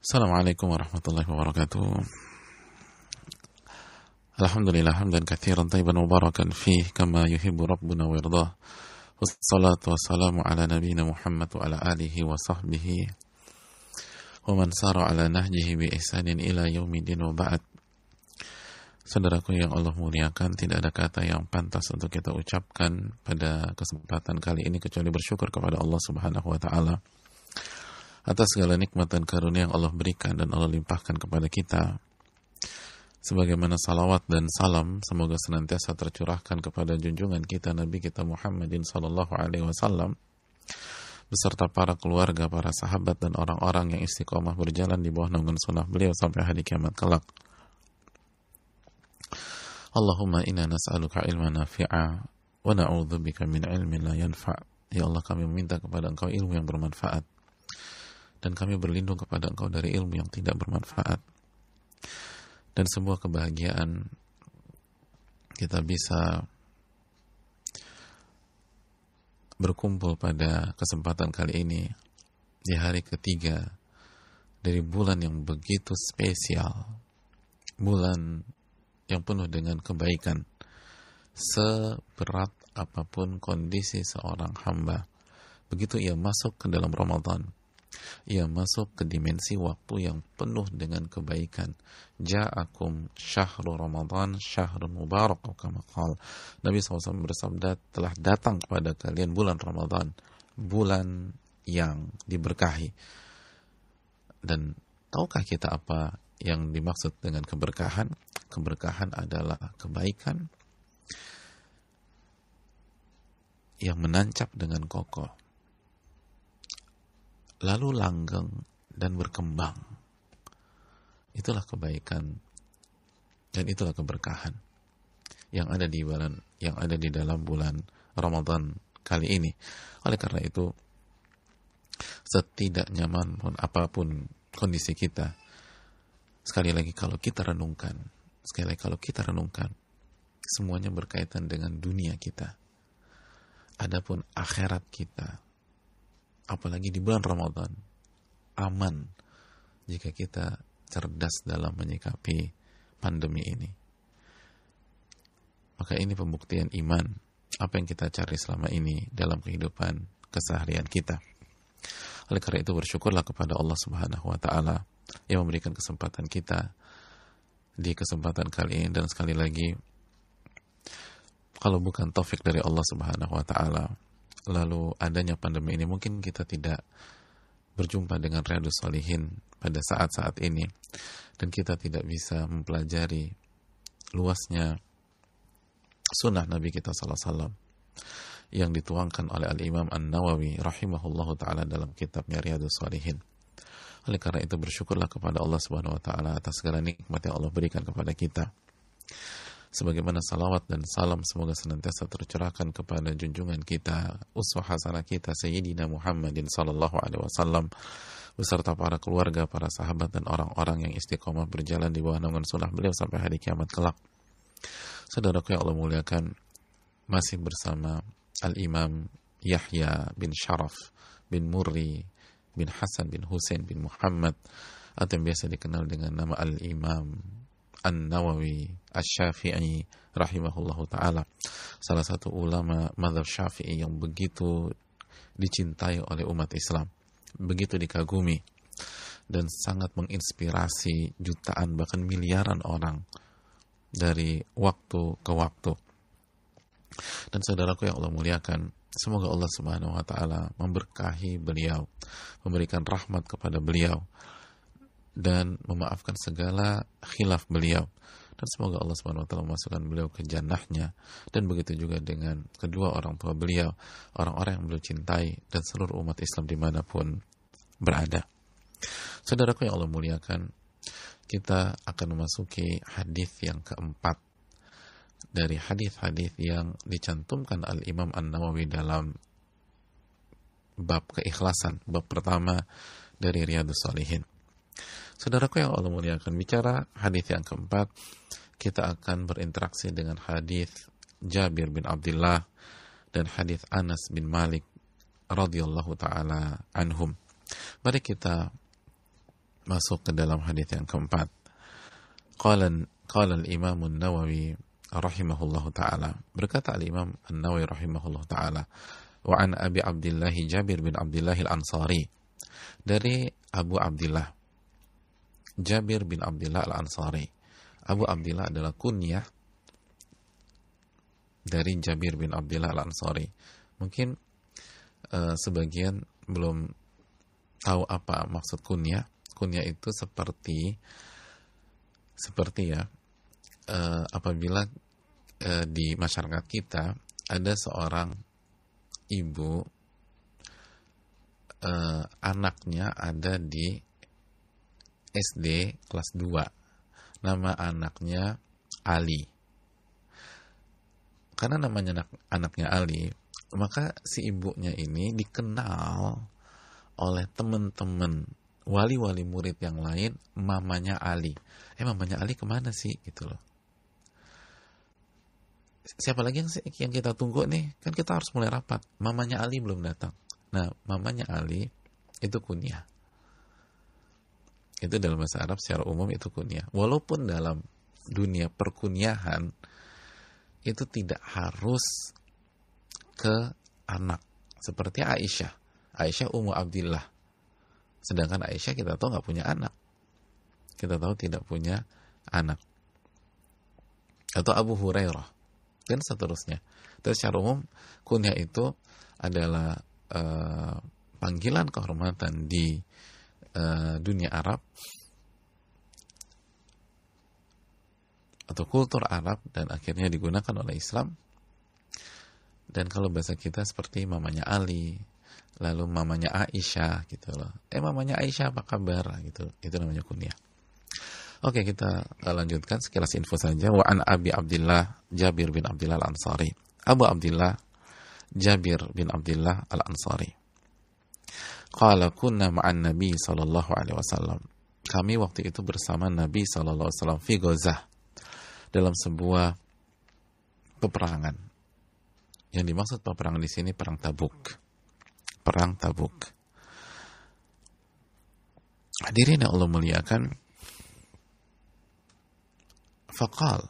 Assalamualaikum warahmatullahi wabarakatuh. Alhamdulillah hamdan katsiran tayyiban mubarakan fih kama yuhibbu rabbuna wa yardah. Wassalatu wassalamu ala nabiyyina Muhammad wa ala alihi wa sahbihi wa man sara ala nahjihi bi ihsanin ila yaumiddin wa ba'd. Saudaraku yang Allah muliakan, tidak ada kata yang pantas untuk kita ucapkan pada kesempatan kali ini kecuali bersyukur kepada Allah Subhanahu wa taala atas segala nikmat dan karunia yang Allah berikan dan Allah limpahkan kepada kita. Sebagaimana salawat dan salam semoga senantiasa tercurahkan kepada junjungan kita Nabi kita Muhammadin sallallahu alaihi wasallam beserta para keluarga, para sahabat dan orang-orang yang istiqomah berjalan di bawah naungan sunnah beliau sampai hari kiamat kelak. Allahumma inna nas'aluka ilman nafi'a wa na'udzubika min ilmin la yanfa'. Ya Allah, kami meminta kepada Engkau ilmu yang bermanfaat dan kami berlindung kepada Engkau dari ilmu yang tidak bermanfaat. Dan sebuah kebahagiaan kita bisa berkumpul pada kesempatan kali ini di hari ketiga dari bulan yang begitu spesial, bulan yang penuh dengan kebaikan. Seberat apapun kondisi seorang hamba, begitu ia masuk ke dalam Ramadan, ia masuk ke dimensi waktu yang penuh dengan kebaikan. Ja'akum syahru Ramadan syahrun mubarak, kama qala Nabi SAW bersabda, telah datang kepada kalian bulan Ramadan, bulan yang diberkahi. Dan tahukah kita apa yang dimaksud dengan keberkahan? Keberkahan adalah kebaikan yang menancap dengan kokoh, lalu langgeng dan berkembang. Itulah kebaikan dan itulah keberkahan yang ada di dalam bulan Ramadan kali ini. Oleh karena itu, setidak nyaman pun apapun kondisi kita, sekali lagi kalau kita renungkan, semuanya berkaitan dengan dunia kita. Adapun akhirat kita, apalagi di bulan Ramadan, aman jika kita cerdas dalam menyikapi pandemi ini. Maka ini pembuktian iman apa yang kita cari selama ini dalam kehidupan keseharian kita. Oleh karena itu, bersyukurlah kepada Allah Subhanahu wa taala yang memberikan kesempatan kita di kesempatan kali ini. Dan sekali lagi, kalau bukan taufik dari Allah Subhanahu wa taala, lalu adanya pandemi ini, mungkin kita tidak berjumpa dengan Riyadhus Shalihin pada saat-saat ini, dan kita tidak bisa mempelajari luasnya sunnah Nabi kita sallallahu alaihi wasallam yang dituangkan oleh Al-Imam An-Nawawi rahimahullahu ta'ala dalam kitabnya Riyadhus Shalihin. Oleh karena itu, bersyukurlah kepada Allah Subhanahu wa ta'ala atas segala nikmat yang Allah berikan kepada kita. Sebagaimana salawat dan salam semoga senantiasa tercurahkan kepada junjungan kita, uswah hasanah kita, Sayyidina Muhammadin sallallahu alaihi wasallam beserta para keluarga, para sahabat dan orang-orang yang istiqomah berjalan di bawah naungan sunnah beliau sampai hari kiamat kelak. Saudaraku yang Allah muliakan, masih bersama Al-Imam Yahya bin Sharaf bin Murri bin Hasan bin Husain bin Muhammad, atau yang biasa dikenal dengan nama Al-Imam An-Nawawi Asy-Syafi'i rahimahullahu ta'ala, salah satu ulama mazhab Syafi'i yang begitu dicintai oleh umat Islam, begitu dikagumi dan sangat menginspirasi jutaan bahkan miliaran orang dari waktu ke waktu. Dan saudaraku yang Allah muliakan, semoga Allah Subhanahu wa taala memberkahi beliau, memberikan rahmat kepada beliau dan memaafkan segala khilaf beliau, dan semoga Allah Subhanahu wa taala memasukkan beliau ke jannahnya, dan begitu juga dengan kedua orang tua beliau, orang-orang yang beliau cintai, dan seluruh umat Islam dimanapun berada. Saudaraku yang Allah muliakan, kita akan memasuki hadis yang keempat dari hadis-hadis yang dicantumkan Al-Imam An-Nawawi dalam bab keikhlasan, bab pertama dari Riyadhus Shalihin. Saudaraku yang Allah muliakan, bicara hadis yang keempat, kita akan berinteraksi dengan hadis Jabir bin Abdullah dan hadis Anas bin Malik radhiyallahu taala anhum. Mari kita masuk ke dalam hadis yang keempat. Qala al-Imam an-Nawawi rahimahullahu taala, berkata al-Imam an-Nawawi rahimahullahu taala, wa an Abi Abdullah Jabir bin Abdullah al-Ansari, dari Abu Abdullah Jabir bin Abdullah al-Ansari. Abu Abdullah adalah kunyah dari Jabir bin Abdullah al-Ansari. Mungkin sebagian belum tahu apa maksud kunyah. Kunyah itu seperti ya, apabila di masyarakat kita ada seorang ibu, anaknya ada di SD kelas 2, nama anaknya Ali. Karena namanya anaknya Ali, maka si ibunya ini dikenal oleh teman-teman wali-wali murid yang lain, mamanya Ali. Mamanya Ali kemana sih? Gitu loh. Siapa lagi yang kita tunggu nih? Kan kita harus mulai rapat. Mamanya Ali belum datang. Nah, mamanya Ali itu kunyah. Itu dalam bahasa Arab secara umum itu kunyah. Walaupun dalam dunia perkunyahan itu tidak harus ke anak. Seperti Aisyah. Aisyah Ummu Abdillah. Sedangkan Aisyah kita tahu nggak punya anak. Kita tahu tidak punya anak. Atau Abu Hurairah. Dan seterusnya. Terus secara umum kunyah itu adalah panggilan kehormatan di dunia Arab atau kultur Arab, dan akhirnya digunakan oleh Islam. Dan kalau bahasa kita seperti mamanya Ali, lalu mamanya Aisyah gitu loh. Mamanya Aisyah apa kabar gitu. Itu namanya kunyah. Oke, kita lanjutkan sekilas info saja. Wa an Abi Abdullah Jabir bin Abdullah al-Ansari. Abu Abdullah Jabir bin Abdullah al-Ansari. Qala kunna ma'an Nabi sallallahu alaihi wasallam. Kami waktu itu bersama Nabi sallallahu alaihi wasallam fi Ghazah, dalam sebuah peperangan. Yang dimaksud peperangan di sini perang Tabuk. Perang Tabuk. Hadirin yang Allah muliakan. Faqal,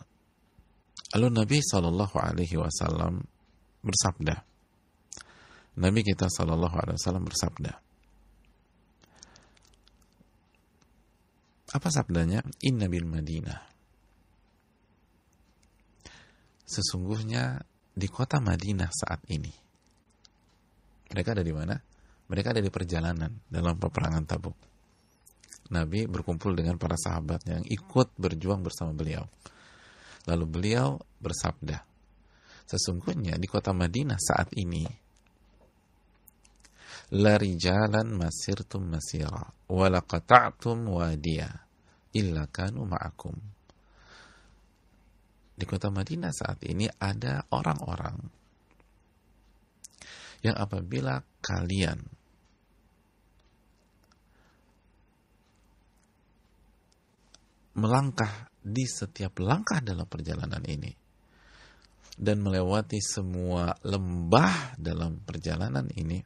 lalu Nabi sallallahu alaihi wasallam bersabda. Nabi kita sallallahu alaihi wasallam bersabda. Apa sabdanya? Inna bil Madinah. Sesungguhnya di kota Madinah saat ini. Mereka ada di mana? Mereka ada di perjalanan dalam peperangan Tabuk. Nabi berkumpul dengan para sahabatnya yang ikut berjuang bersama beliau. Lalu beliau bersabda, sesungguhnya di kota Madinah saat ini, la rijalan masirtum masira wa laqata'tum wadiya illa kanu ma'akum. Di kota Madinah saat ini ada orang-orang yang apabila kalian melangkah di setiap langkah dalam perjalanan ini dan melewati semua lembah dalam perjalanan ini,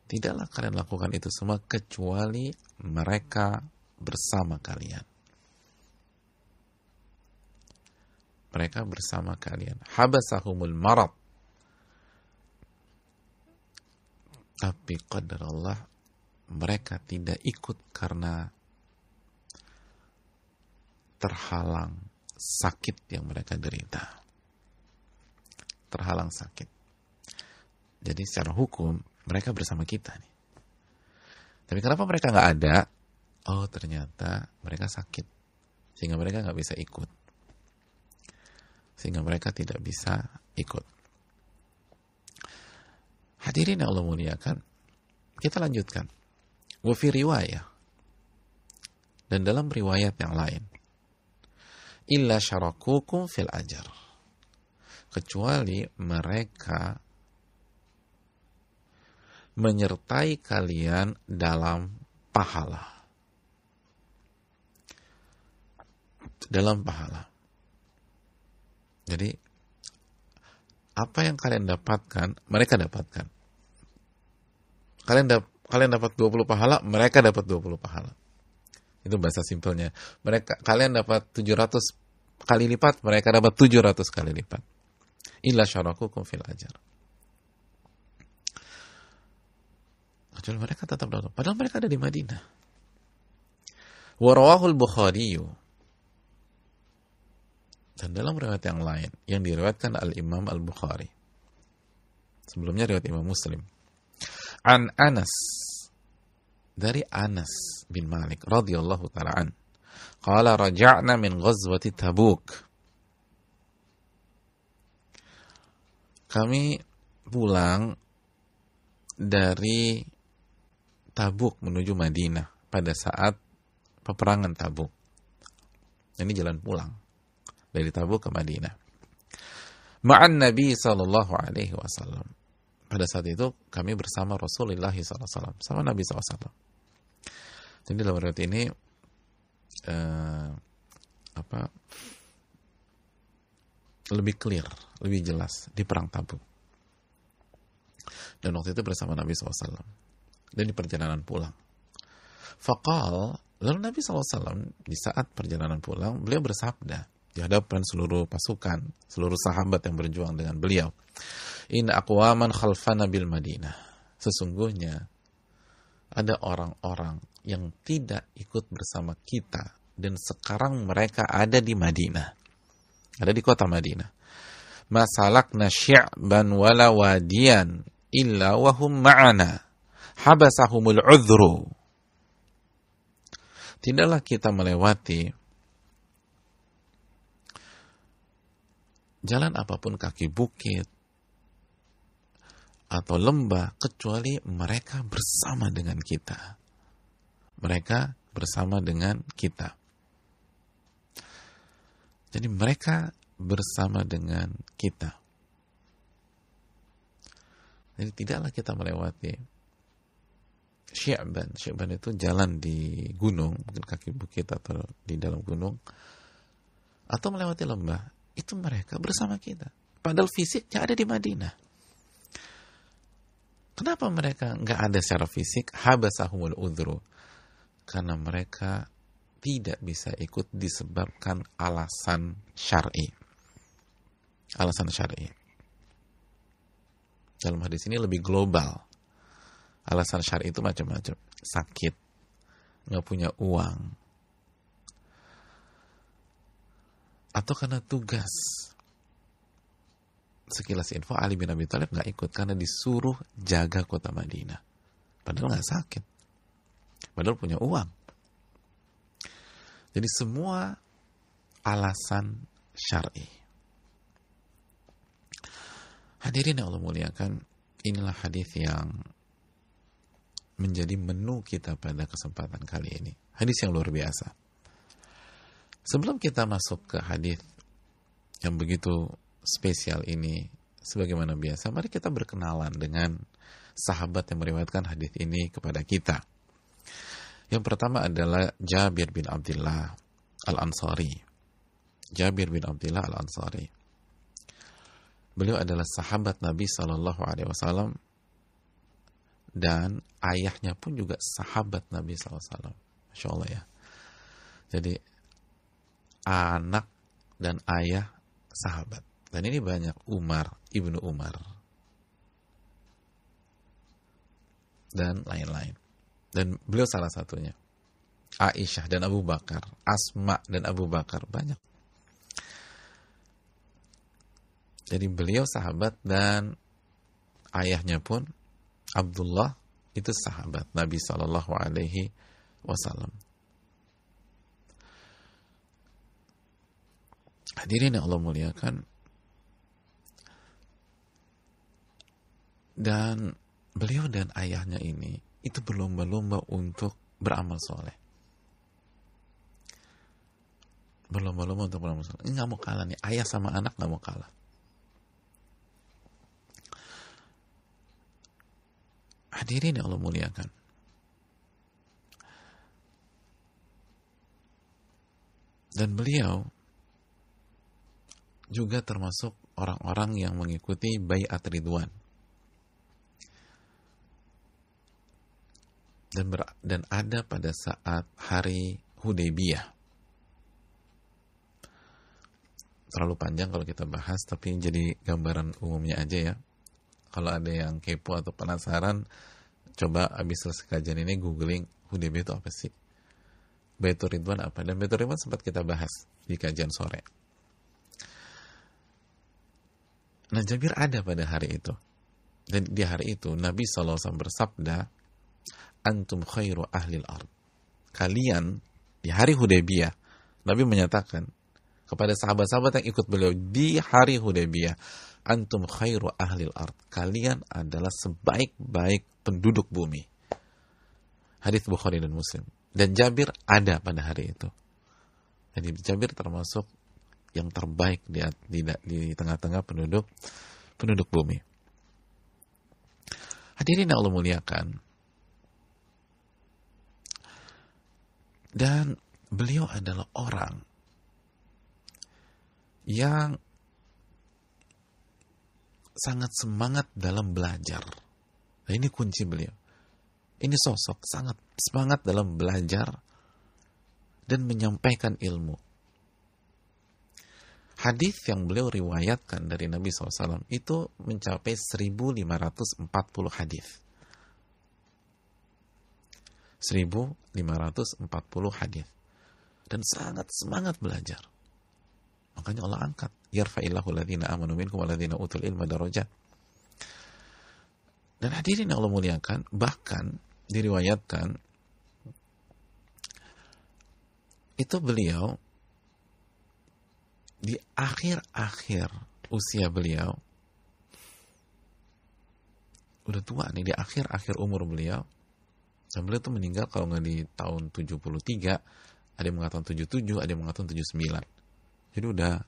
tidaklah kalian lakukan itu semua kecuali mereka bersama kalian. Mereka bersama kalian. Habasahumul marad. Tapi qadar Allah, mereka tidak ikut karena terhalang sakit yang mereka derita. Terhalang sakit. Jadi secara hukum mereka bersama kita nih. Tapi kenapa mereka nggak ada? Oh, ternyata mereka sakit, sehingga mereka nggak bisa ikut. Sehingga mereka tidak bisa ikut. Hadirin yang Allah muliakan, kita lanjutkan. Wa fi riwayah, dan dalam riwayat yang lain, illa syarakukum fil ajar, kecuali mereka menyertai kalian dalam pahala. Dalam pahala. Jadi apa yang kalian dapatkan, mereka dapatkan. Kalian dapat 20 pahala, mereka dapat 20 pahala. Itu bahasa simpelnya. Kalian dapat 700 kali lipat, mereka dapat 700 kali lipat. Illa syarakukum fil ajar. Kecuali mereka tetap dapat. Padahal mereka ada di Madinah. Wa rawahul Bukhari. Dan dalam riwayat yang lain yang diriwayatkan Al-Imam Al-Bukhari. Sebelumnya riwayat Imam Muslim. An Anas, dari Anas bin Malik radhiyallahu ta'ala an. Qala raja'na min ghazwati Tabuk. Kami pulang dari Tabuk menuju Madinah pada saat peperangan Tabuk. Ini jalan pulang dari Tabuk ke Madinah. Ma'an Nabi sallallahu alaihi wasallam. Pada saat itu kami bersama Rasulullah sallallahu alaihi wasallam, sama Nabi sallallahu alaihi wasallam. Jadi dalam riwayat ini lebih clear, lebih jelas di perang Tabuk. Dan waktu itu bersama Nabi SAW. Dan di perjalanan pulang. Faqal, lalu Nabi SAW di saat perjalanan pulang, beliau bersabda di hadapan seluruh pasukan, seluruh sahabat yang berjuang dengan beliau. Inna aqwaman khalfana bil Madinah. Sesungguhnya ada orang-orang yang tidak ikut bersama kita dan sekarang mereka ada di Madinah. Ada di kota Madinah. Masalakna syi'ban wala wadiyan illa wahum ma'ana. Habasahumul udhru. Tidaklah kita melewati jalan apapun, kaki bukit atau lembah, kecuali mereka bersama dengan kita. Mereka bersama dengan kita. Jadi mereka bersama dengan kita. Jadi tidaklah kita melewati Syi'ban. Syi'ban itu jalan di gunung, mungkin kaki bukit atau di dalam gunung, atau melewati lembah. Itu mereka bersama kita. Padahal fisiknya ada di Madinah. Kenapa mereka nggak ada secara fisik? Habasahumul udhru. Karena mereka tidak bisa ikut disebabkan alasan syar'i. Alasan syar'i. Dalam hadis ini lebih global. Alasan syar'i itu macam-macam. Sakit, nggak punya uang, atau karena tugas. Sekilas info, Ali bin Abi Thalib nggak ikut karena disuruh jaga kota Madinah. Padahal nggak sakit. Padahal punya uang. Jadi semua alasan syar'i. Hadirin yang Allah muliakan, inilah hadis yang menjadi menu kita pada kesempatan kali ini. Hadis yang luar biasa. Sebelum kita masuk ke hadis yang begitu spesial ini, sebagaimana biasa, mari kita berkenalan dengan sahabat yang meriwayatkan hadis ini kepada kita. Yang pertama adalah Jabir bin Abdullah Al-Ansari. Jabir bin Abdullah Al-Ansari. Beliau adalah sahabat Nabi SAW dan ayahnya pun juga sahabat Nabi SAW. Masya Allah ya. Jadi anak dan ayah sahabat. Dan ini banyak, Umar, Ibnu Umar, dan lain-lain. Dan beliau salah satunya. Aisyah dan Abu Bakar, Asma dan Abu Bakar, banyak. Jadi beliau sahabat dan ayahnya pun Abdullah itu sahabat Nabi Sallallahu Alaihi Wasallam. Hadirin yang Allah muliakan, dan beliau dan ayahnya ini itu berlomba-lomba untuk beramal soleh. Berlomba-lomba untuk beramal soleh. Ini gak mau kalah nih, ayah sama anak gak mau kalah. Hadirin yang Allah muliakan, dan beliau juga termasuk orang-orang yang mengikuti Bai'at Ridwan. Dan ada pada saat hari Hudaybiyah. Terlalu panjang kalau kita bahas, tapi jadi gambaran umumnya aja ya. Kalau ada yang kepo atau penasaran, coba abis selesai kajian ini googling Hudaybiyah itu apa sih, Baitur Ridwan apa. Dan Baitur Ridwan sempat kita bahas di kajian sore. Nah, Jabir ada pada hari itu. Dan di hari itu Nabi SAW bersabda, antum khairu ahlil ard. Kalian di hari Hudaybiyah, Nabi menyatakan kepada sahabat-sahabat yang ikut beliau di hari Hudaybiyah, antum khairu ahlil ard. Kalian adalah sebaik-baik penduduk bumi. Hadis Bukhari dan Muslim. Dan Jabir ada pada hari itu. Jadi Jabir termasuk yang terbaik di tengah-tengah penduduk bumi. Hadirin yang Allah muliakan. Dan beliau adalah orang yang sangat semangat dalam belajar. Nah, ini kunci beliau. Ini sosok sangat semangat dalam belajar dan menyampaikan ilmu. Hadis yang beliau riwayatkan dari Nabi SAW itu mencapai 1540 hadis. 1540 hadis. Dan sangat semangat belajar. Makanya Allah angkat, yarfa'illahu alladhina amanu minkum walladhina utul ilma darajat. Dan hadirin yang Allah muliakan, bahkan diriwayatkan itu beliau di akhir-akhir usia beliau, udah tua nih, di akhir-akhir umur beliau, dan beliau tuh meninggal kalau nggak di tahun 73, ada yang mengatakan 77, ada yang mengatakan 79. Jadi udah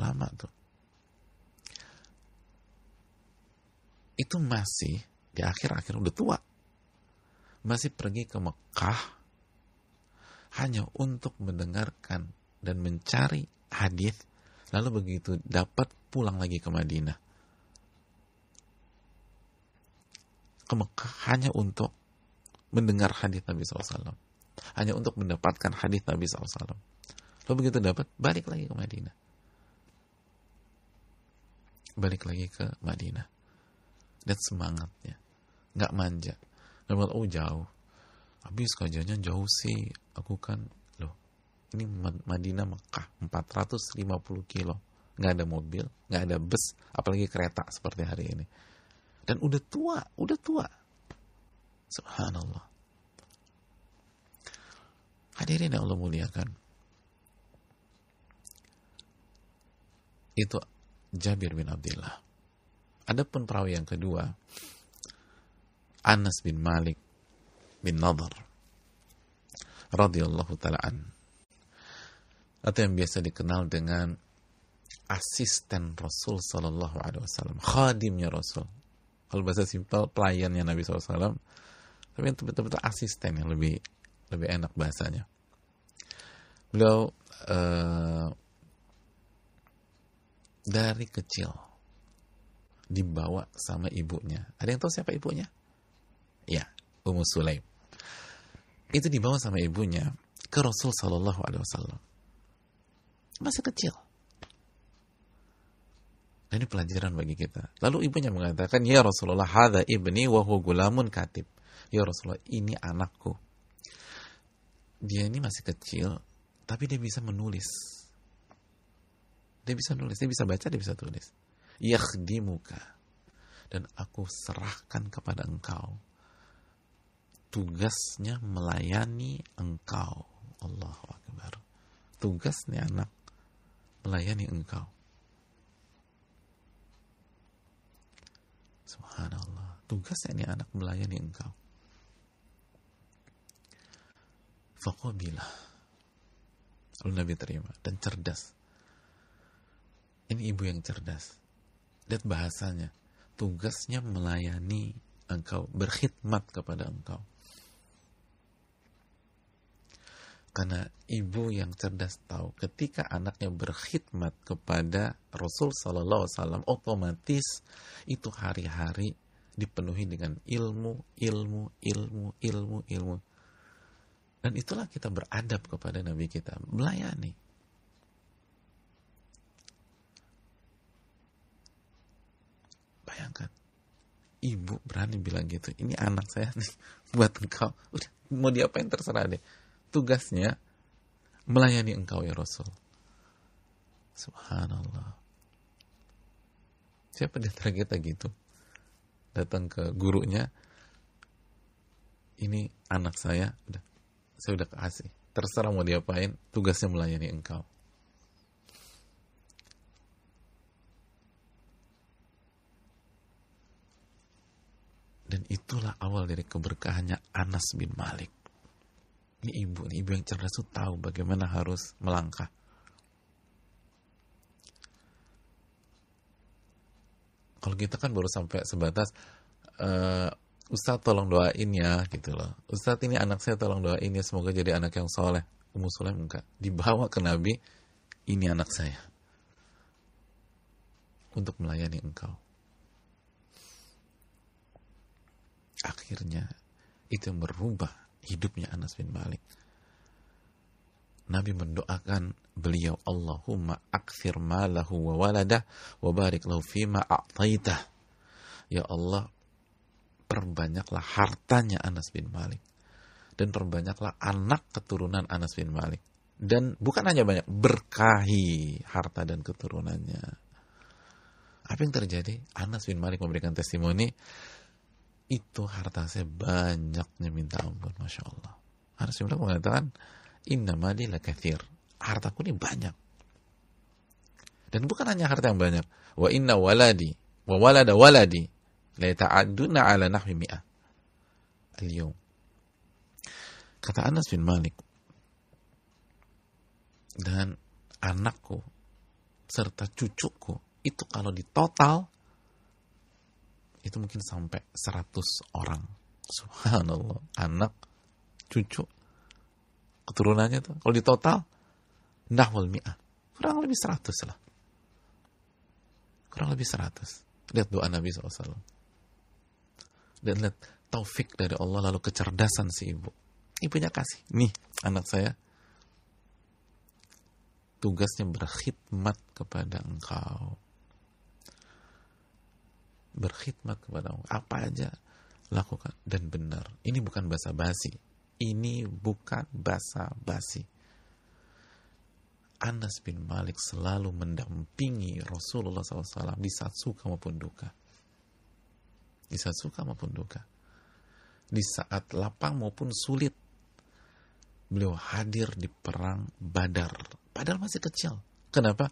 lama tuh. Itu masih di akhir-akhir, udah tua, masih pergi ke Mekah hanya untuk mendengarkan dan mencari hadis, lalu begitu dapat pulang lagi ke Madinah, ke Mekah hanya untuk mendengar hadis Nabi SAW, hanya untuk mendapatkan hadis Nabi SAW. Lalu begitu dapat, balik lagi ke Madinah, balik lagi ke Madinah. Dan semangatnya nggak manja, nggak bilang, oh jauh, habis kajiannya jauh sih, aku kan ini Madinah Mekah 450 kilo, nggak ada mobil, nggak ada bus, apalagi kereta seperti hari ini. Dan udah tua, subhanallah. Hadirin yang Allah muliakan, itu Jabir bin Abdullah. Adapun perawi yang kedua, Anas bin Malik bin Nadhr radhiyallahu ta'ala an, atau yang biasa dikenal dengan asisten Rasul sallallahu alaihi wasallam, khadimnya Rasul. Kalau bahasa simpel, pelayannya Nabi SAW, tapi yang betul-betul asisten yang lebih enak bahasanya. Beliau dari kecil dibawa sama ibunya. Ada yang tahu siapa ibunya? Ya, Ummu Sulaim. Itu dibawa sama ibunya ke Rasul sallallahu alaihi wasallam. Masih kecil. Dan ini pelajaran bagi kita. Lalu ibunya mengatakan, ya Rasulullah, hadza ibni wa huwa gulamun katib. Ya Rasulullah, ini anakku. Dia ini masih kecil, tapi dia bisa menulis. Dia bisa nulis, dia bisa baca, dia bisa tulis. Yakhdimuka. Dan aku serahkan kepada engkau. Tugasnya melayani engkau. Allahu Akbar. Tugasnya anak melayani engkau. Subhanallah. Tugasnya ini anak melayani engkau. Faqabilah. Lalu Nabi terima. Dan cerdas. Ini ibu yang cerdas. Lihat bahasanya. Tugasnya melayani engkau. Berkhidmat kepada engkau. Karena ibu yang cerdas tahu ketika anaknya berkhidmat kepada Rasul Sallallahu Alaihi Wasallam, otomatis itu hari-hari dipenuhi dengan ilmu. Dan itulah kita beradab kepada Nabi kita, melayani. Bayangkan, ibu berani bilang gitu, ini anak saya nih, buat engkau. Udah, mau diapain terserah deh. Tugasnya melayani engkau ya Rasul. Subhanallah. Siapa di antara kita gitu? Datang ke gurunya, ini anak saya udah kasih. Terserah mau diapain, tugasnya melayani engkau. Dan itulah awal dari keberkahannya Anas bin Malik. Ini ibu yang cerdas tuh tahu bagaimana harus melangkah. Kalau kita kan baru sampai sebatas Ustadz tolong doain ya gitu loh. Ustadz ini anak saya tolong doain ya, semoga jadi anak yang soleh. Ummu Sulaim enggak, dibawa ke Nabi, ini anak saya untuk melayani engkau. Akhirnya itu yang merubah hidupnya Anas bin Malik. Nabi mendoakan beliau, Allahumma akthir malahu wa waladah wa barik lahu fima a'taitah. Ya Allah, perbanyaklah hartanya Anas bin Malik dan perbanyaklah anak keturunan Anas bin Malik. Dan bukan hanya banyak, berkahi harta dan keturunannya. Apa yang terjadi? Anas bin Malik memberikan testimoni, itu harta saya banyaknya minta ampun, Masya Allah. Anas bin Malik mengatakan, inna mali lakathir, hartaku ini banyak. Dan bukan hanya harta yang banyak, wa inna waladi wa walada waladi la ta'adduna ala nahwi mi'ah al-yawm. Kata Anas bin Malik, dan anakku serta cucuku itu kalau ditotal itu mungkin sampai 100 orang. Subhanallah, anak, cucu, keturunannya tuh kalau ditotal nahwal mi'ah, kurang lebih 100 lah, kurang lebih 100. Lihat doa Nabi SAW dan lihat taufik dari Allah, lalu kecerdasan si ibu. Ibunya kasih, nih anak saya tugasnya berkhidmat kepada engkau, berkhidmat kepada engkau, apa aja lakukan. Dan benar, ini bukan basa-basi, ini bukan basa-basi. Anas bin Malik selalu mendampingi Rasulullah SAW di saat suka maupun duka. Di saat suka maupun duka. Di saat lapang maupun sulit. Beliau hadir di perang Badar. Padahal masih kecil. Kenapa?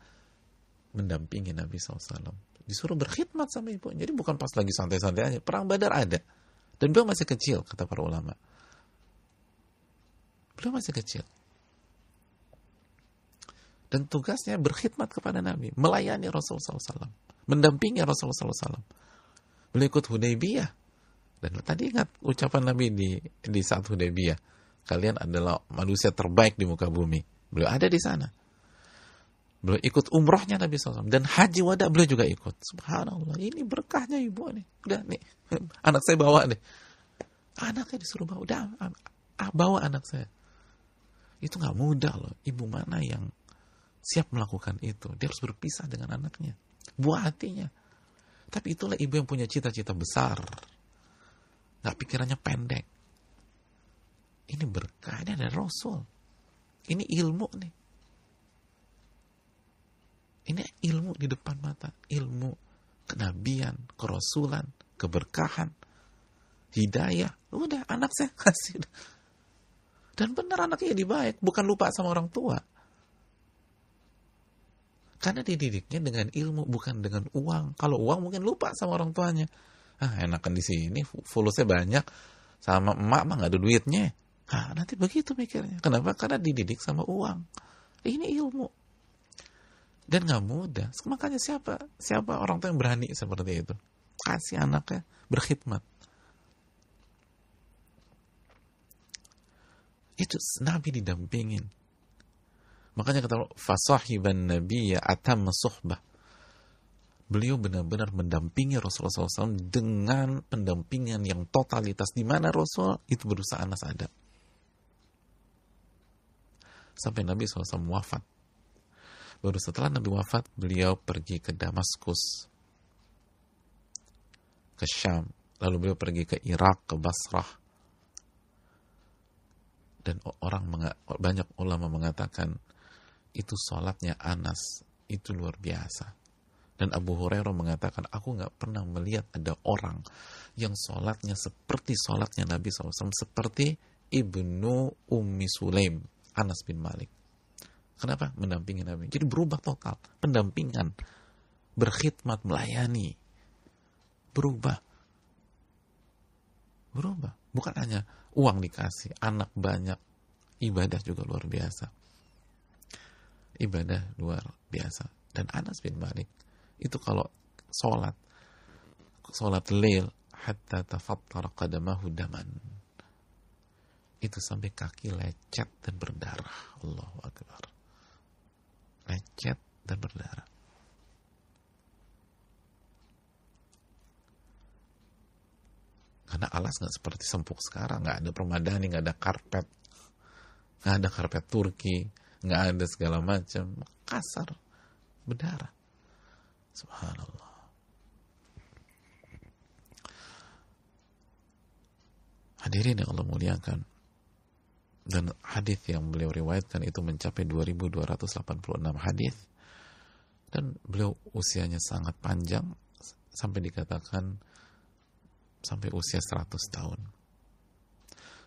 Mendampingi Nabi SAW. Disuruh berkhidmat sama ibu. Jadi bukan pas lagi santai-santai aja. Perang Badar ada. Dan beliau masih kecil, kata para ulama. Beliau masih kecil. Dan tugasnya berkhidmat kepada Nabi, melayani Rasulullah SAW, mendampingi Rasulullah SAW. Beliau ikut Hudaybiyah. Dan tadi ingat ucapan Nabi di saat Hudaybiyah, kalian adalah manusia terbaik di muka bumi. Beliau ada di sana. Beliau ikut umrohnya Nabi SAW. Dan haji wada beliau juga ikut. Subhanallah, ini berkahnya ibu nih. Udah nih, anak saya bawa deh. Anaknya disuruh bawa. Udah, bawa anak saya. Itu gak mudah loh. Ibu mana yang siap melakukan itu? Dia harus berpisah dengan anaknya, buah hatinya. Tapi itulah ibu yang punya cita-cita besar, gak pikirannya pendek. Ini berkah, ini ada Rasul, ini ilmu nih, ini ilmu di depan mata, ilmu kenabian, kerasulan, keberkahan, hidayah. Udah, anak saya kasih. Dan benar anaknya jadi baik, bukan lupa sama orang tua. Karena dididiknya dengan ilmu, bukan dengan uang. Kalau uang mungkin lupa sama orang tuanya. Enakan di sini, fulusnya banyak, sama emak mah nggak ada duitnya. Nanti begitu mikirnya. Kenapa? Karena dididik sama uang. Ini ilmu. Dan nggak mudah. Makanya siapa orang tua yang berani seperti itu? Kasih anaknya berkhidmat. Itu Nabi didampingin. Makanya kata fasahiban nabiyya atamma suhbah. Beliau benar-benar mendampingi Rasulullah SAW dengan pendampingan yang totalitas, di mana Rasul itu berusaha Anas ada. sampai Nabi SAW wafat. Baru setelah Nabi wafat, beliau pergi ke Damaskus, ke Syam, lalu beliau pergi ke Irak, ke Basrah. Dan banyak ulama mengatakan itu sholatnya Anas itu luar biasa. Dan Abu Hurairah mengatakan, aku nggak pernah melihat ada orang yang sholatnya seperti sholatnya Nabi SAW, seperti Ibnu Ummi Sulaim, Anas bin Malik. Kenapa? Mendampingi Nabi. Jadi berubah total. Pendampingan. Berkhidmat, melayani. Berubah. Bukan hanya uang dikasih, anak banyak. Ibadah juga luar biasa. Dan Anas bin Malik, itu kalau sholat lail, hatta tafattara qadamahu daman. Itu sampai kaki lecet dan berdarah. Allahu Akbar. Lecet dan berdarah. Karena alas nggak seperti sempuk sekarang, nggak ada permadani, nggak ada karpet Turki, nggak ada segala macam, kasar, berdarah. Subhanallah. Hadirin yang Allah muliakan. Dan hadis yang beliau riwayatkan itu mencapai 2286 hadis, dan beliau usianya sangat panjang sampai dikatakan sampai usia 100 tahun,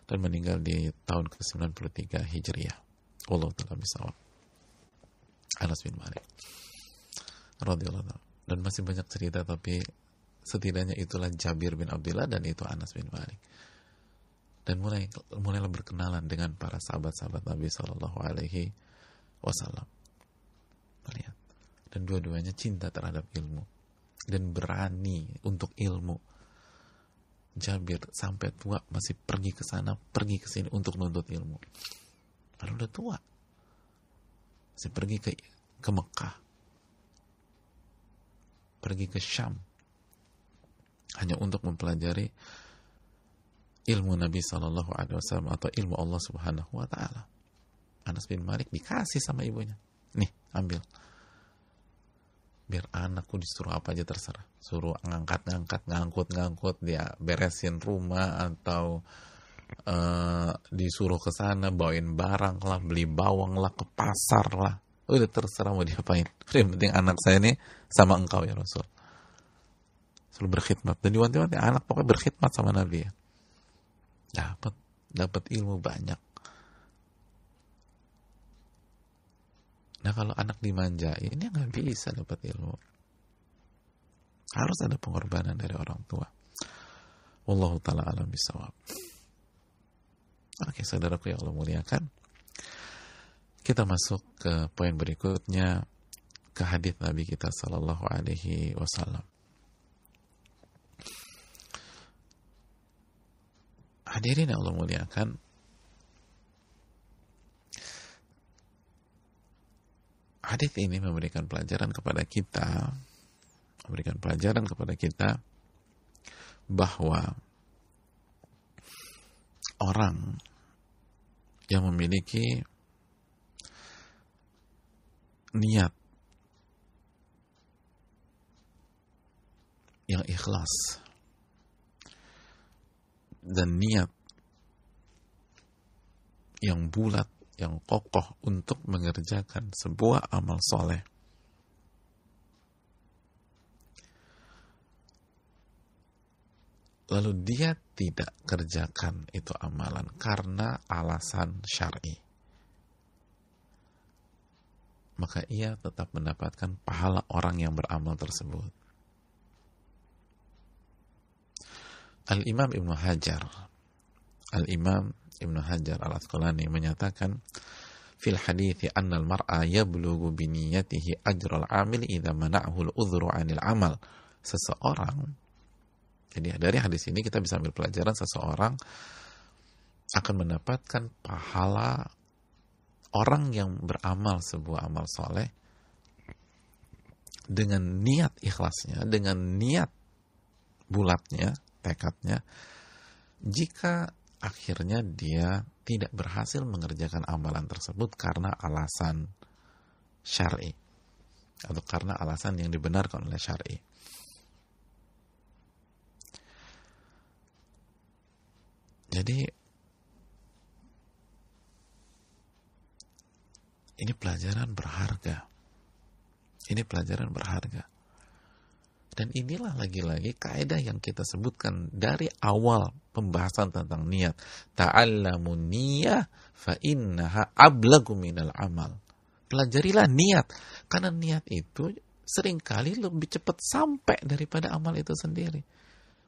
dan meninggal di tahun ke-93 Hijriah. Allah ta'ala bisawab. Anas bin Malik radhiyallahu anhu. Dan masih banyak cerita, tapi setidaknya itulah Jabir bin Abdullah dan itu Anas bin Malik. Dan mulailah berkenalan dengan para sahabat-sahabat Nabi Sallallahu Alaihi Wasallam. Lihat. Dan dua-duanya cinta terhadap ilmu dan berani untuk ilmu. Jabir sampai tua masih pergi ke sana, pergi ke sini untuk menuntut ilmu. Lalu udah tua, masih pergi ke Mekah, pergi ke Syam, hanya untuk mempelajari ilmu Nabi Sallallahu Alaihi Wasallam atau ilmu Allah Subhanahu Wa Taala. Anas bin Malik dikasih sama ibunya, nih ambil, biar anakku disuruh apa aja terserah, suruh ngangkut dia beresin rumah, atau disuruh ke sana bawain barang lah, beli bawang lah, ke pasar lah, udah terserah mau diapain. Yang penting anak saya ini sama engkau ya Rasul, selalu berkhidmat. Dan diwanti-wanti anak pokoknya berkhidmat sama Nabi ya. Dapat ilmu banyak. Nah kalau anak dimanjain, ya nggak bisa dapat ilmu. Harus ada pengorbanan dari orang tua. Wallahu ta'ala alam bisawab. Oke, saudaraku yang Allah muliakan, kita masuk ke poin berikutnya, ke hadits Nabi kita Sallallahu Alaihi Wasallam. Hadirin yang Allah muliakan, hadis ini memberikan pelajaran kepada kita bahwa orang yang memiliki niat yang ikhlas dan niat yang bulat, yang kokoh untuk mengerjakan sebuah amal soleh, lalu dia tidak kerjakan itu amalan karena alasan syar'i, maka ia tetap mendapatkan pahala orang yang beramal tersebut. Al-Imam Ibnu Hajar Al-Asqalani menyatakan fil hadithi anna al-mar'a yablughu bi niyyatihi ajral 'amil idza mana'ahu al-udhru 'anil 'amal. Seseorang, jadi dari hadis ini kita bisa ambil pelajaran, seseorang akan mendapatkan pahala orang yang beramal sebuah amal soleh dengan niat ikhlasnya, dengan niat bulatnya, tekadnya, jika akhirnya dia tidak berhasil mengerjakan amalan tersebut karena alasan syar'i atau karena alasan yang dibenarkan oleh syar'i. Jadi ini pelajaran berharga. Ini pelajaran berharga. Dan inilah lagi-lagi kaidah yang kita sebutkan dari awal pembahasan tentang niat. Ta'allamun niyah fa innaha ablagu minal amal. Pelajarilah niat. Karena niat itu seringkali lebih cepat sampai daripada amal itu sendiri.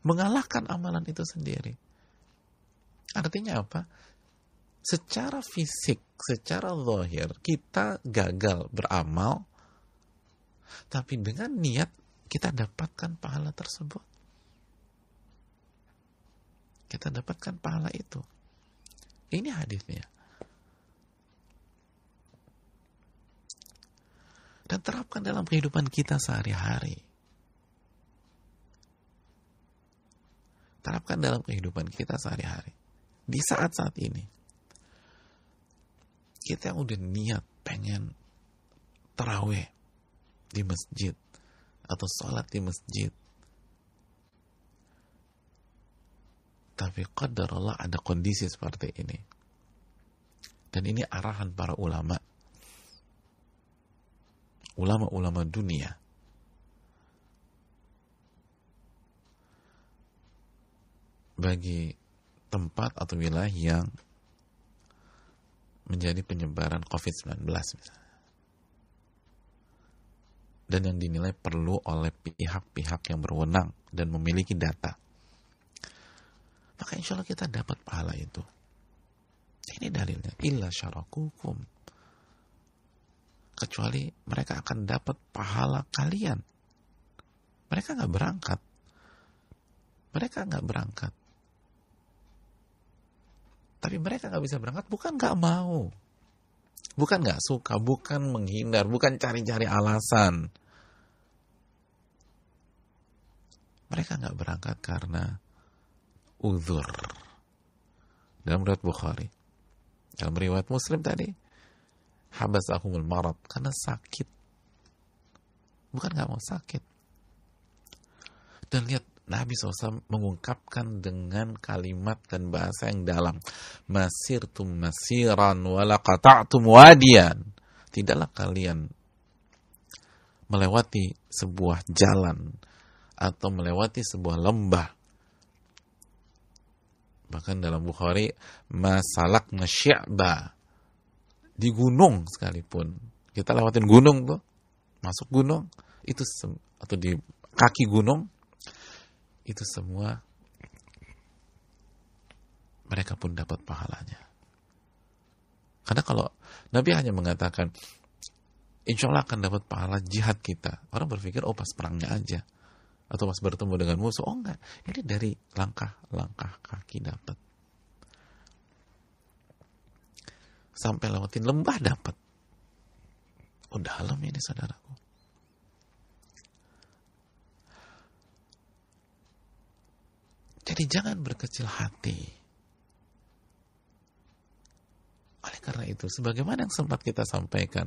Mengalahkan amalan itu sendiri. Artinya apa? Secara fisik, secara zahir, kita gagal beramal, tapi dengan niat, kita dapatkan pahala tersebut. Kita dapatkan pahala itu. Ini hadisnya. Dan terapkan dalam kehidupan kita sehari-hari. Terapkan dalam kehidupan kita sehari-hari. Di saat-saat ini. Kita yang udah niat pengen tarawih di masjid atau sholat di masjid, tapi qadar Allah ada kondisi seperti ini, dan ini arahan para ulama dunia. Bagi tempat atau wilayah yang menjadi penyebaran COVID-19 misalnya, dan yang dinilai perlu oleh pihak-pihak yang berwenang dan memiliki data, maka insya Allah kita dapat pahala itu. Ini dalilnya, illa syarakukum, kecuali mereka akan dapat pahala kalian. Mereka nggak berangkat, tapi mereka nggak bisa berangkat bukan nggak mau, bukan nggak suka, bukan menghindar, bukan cari-cari alasan. Mereka nggak berangkat karena uzur. Dalam riwayat Bukhari, dalam riwayat Muslim tadi, habasahumul marad, karena sakit. Bukan nggak mau, sakit. Dan lihat Nabi SAW mengungkapkan dengan kalimat dan bahasa yang dalam. Masirtum masiran wala qata'tum wadiyan. Tidaklah kalian melewati sebuah jalan atau melewati sebuah lembah. Bahkan dalam Bukhari, masalakna syi'ba, di gunung sekalipun. Kita lewatin gunung tuh, masuk gunung, itu atau di kaki gunung, itu semua mereka pun dapat pahalanya. Karena kalau Nabi hanya mengatakan insya Allah akan dapat pahala jihad kita, orang berpikir oh pas perangnya aja atau pas bertemu dengan musuh. Oh enggak, ini dari langkah-langkah kaki dapat, sampai lewatin lembah dapat. Oh dalam ini saudaraku. Jadi jangan berkecil hati. Oleh karena itu, sebagaimana yang sempat kita sampaikan,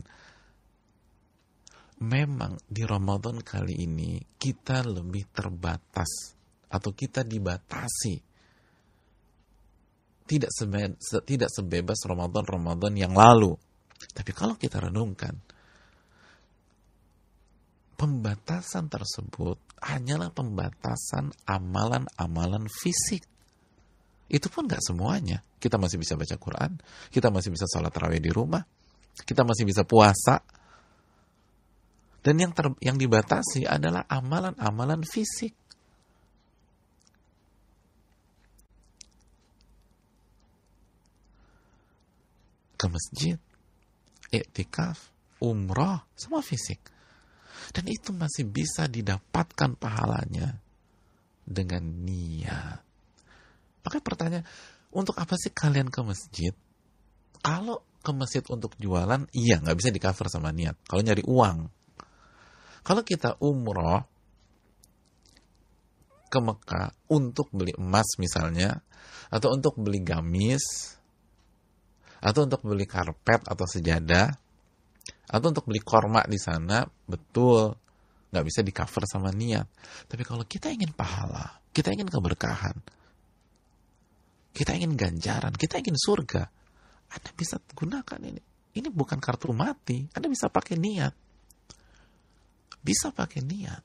memang di Ramadan kali ini kita lebih terbatas atau kita dibatasi. Tidak sebebas Ramadan yang lalu. Tapi kalau kita renungkan, pembatasan tersebut hanyalah pembatasan amalan-amalan fisik. Itu pun gak semuanya. Kita masih bisa baca Quran, kita masih bisa sholat tarawih di rumah, kita masih bisa puasa. Dan yang dibatasi adalah amalan-amalan fisik. Ke masjid, iktikaf, umrah, semua fisik. Dan itu masih bisa didapatkan pahalanya dengan niat. Makanya pertanyaan, untuk apa sih kalian ke masjid? Kalau ke masjid untuk jualan, iya nggak bisa di-cover sama niat. Kalau nyari uang. Kalau kita umroh ke Mekah untuk beli emas misalnya, atau untuk beli gamis, atau untuk beli karpet atau sejadah, atau untuk beli korma di sana, betul, nggak bisa di cover sama niat. Tapi kalau kita ingin pahala, kita ingin keberkahan, kita ingin ganjaran, kita ingin surga, Anda bisa gunakan ini. Ini bukan kartu mati, Anda bisa pakai niat. Bisa pakai niat.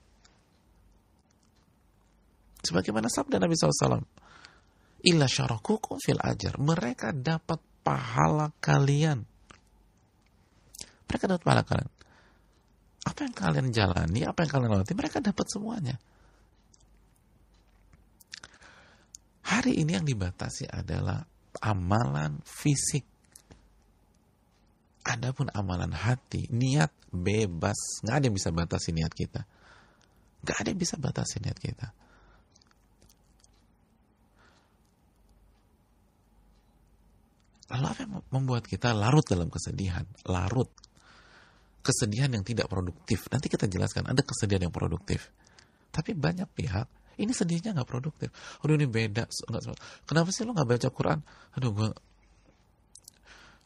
Sebagaimana sabda Nabi SAW, illa syarakukum fil ajar. Mereka dapat pahala kalian. Mereka dapat pahala kalian. Apa yang kalian jalani, apa yang kalian lalui, mereka dapat semuanya. Hari ini yang dibatasi adalah amalan fisik. Adapun amalan hati, niat bebas. Nggak ada yang bisa batasi niat kita. Nggak ada yang bisa batasi niat kita. Lalu apa yang membuat kita larut dalam kesedihan? Larut. Kesedihan yang tidak produktif. Nanti kita jelaskan, ada kesedihan yang produktif. Tapi banyak pihak, ini sedihnya nggak produktif. Aduh ini beda. Kenapa sih lo nggak baca Quran? Aduh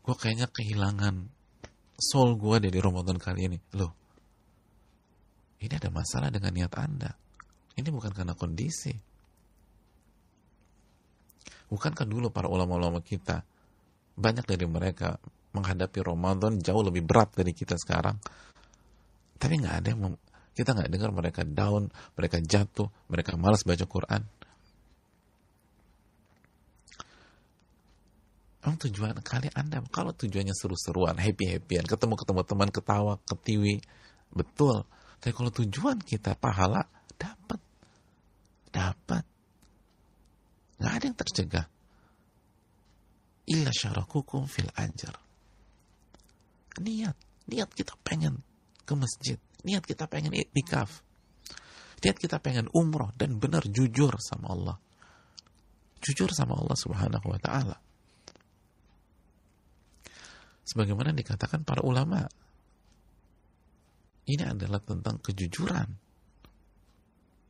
gue kayaknya kehilangan soul gue dari Ramadan kali ini. Loh, ini ada masalah dengan niat Anda. Ini bukan karena kondisi. Bukankah dulu para ulama-ulama kita, banyak dari mereka menghadapi Ramadan jauh lebih berat dari kita sekarang. Tapi nggak ada yang kita nggak dengar mereka down, mereka jatuh, mereka malas baca Quran. Tujuan kali Anda, kalau tujuannya seru-seruan, happy-happyan, ketemu teman, ketawa, ketiwi, betul. Tapi kalau tujuan kita pahala, dapat. Nggak ada yang tercegah. Illa syarakukum fil ajar. Niat kita pengen ke masjid, niat kita pengen iktikaf, niat kita pengen umroh dan benar jujur sama Allah. Jujur sama Allah Subhanahu wa ta'ala. Sebagaimana dikatakan para ulama, ini adalah tentang kejujuran.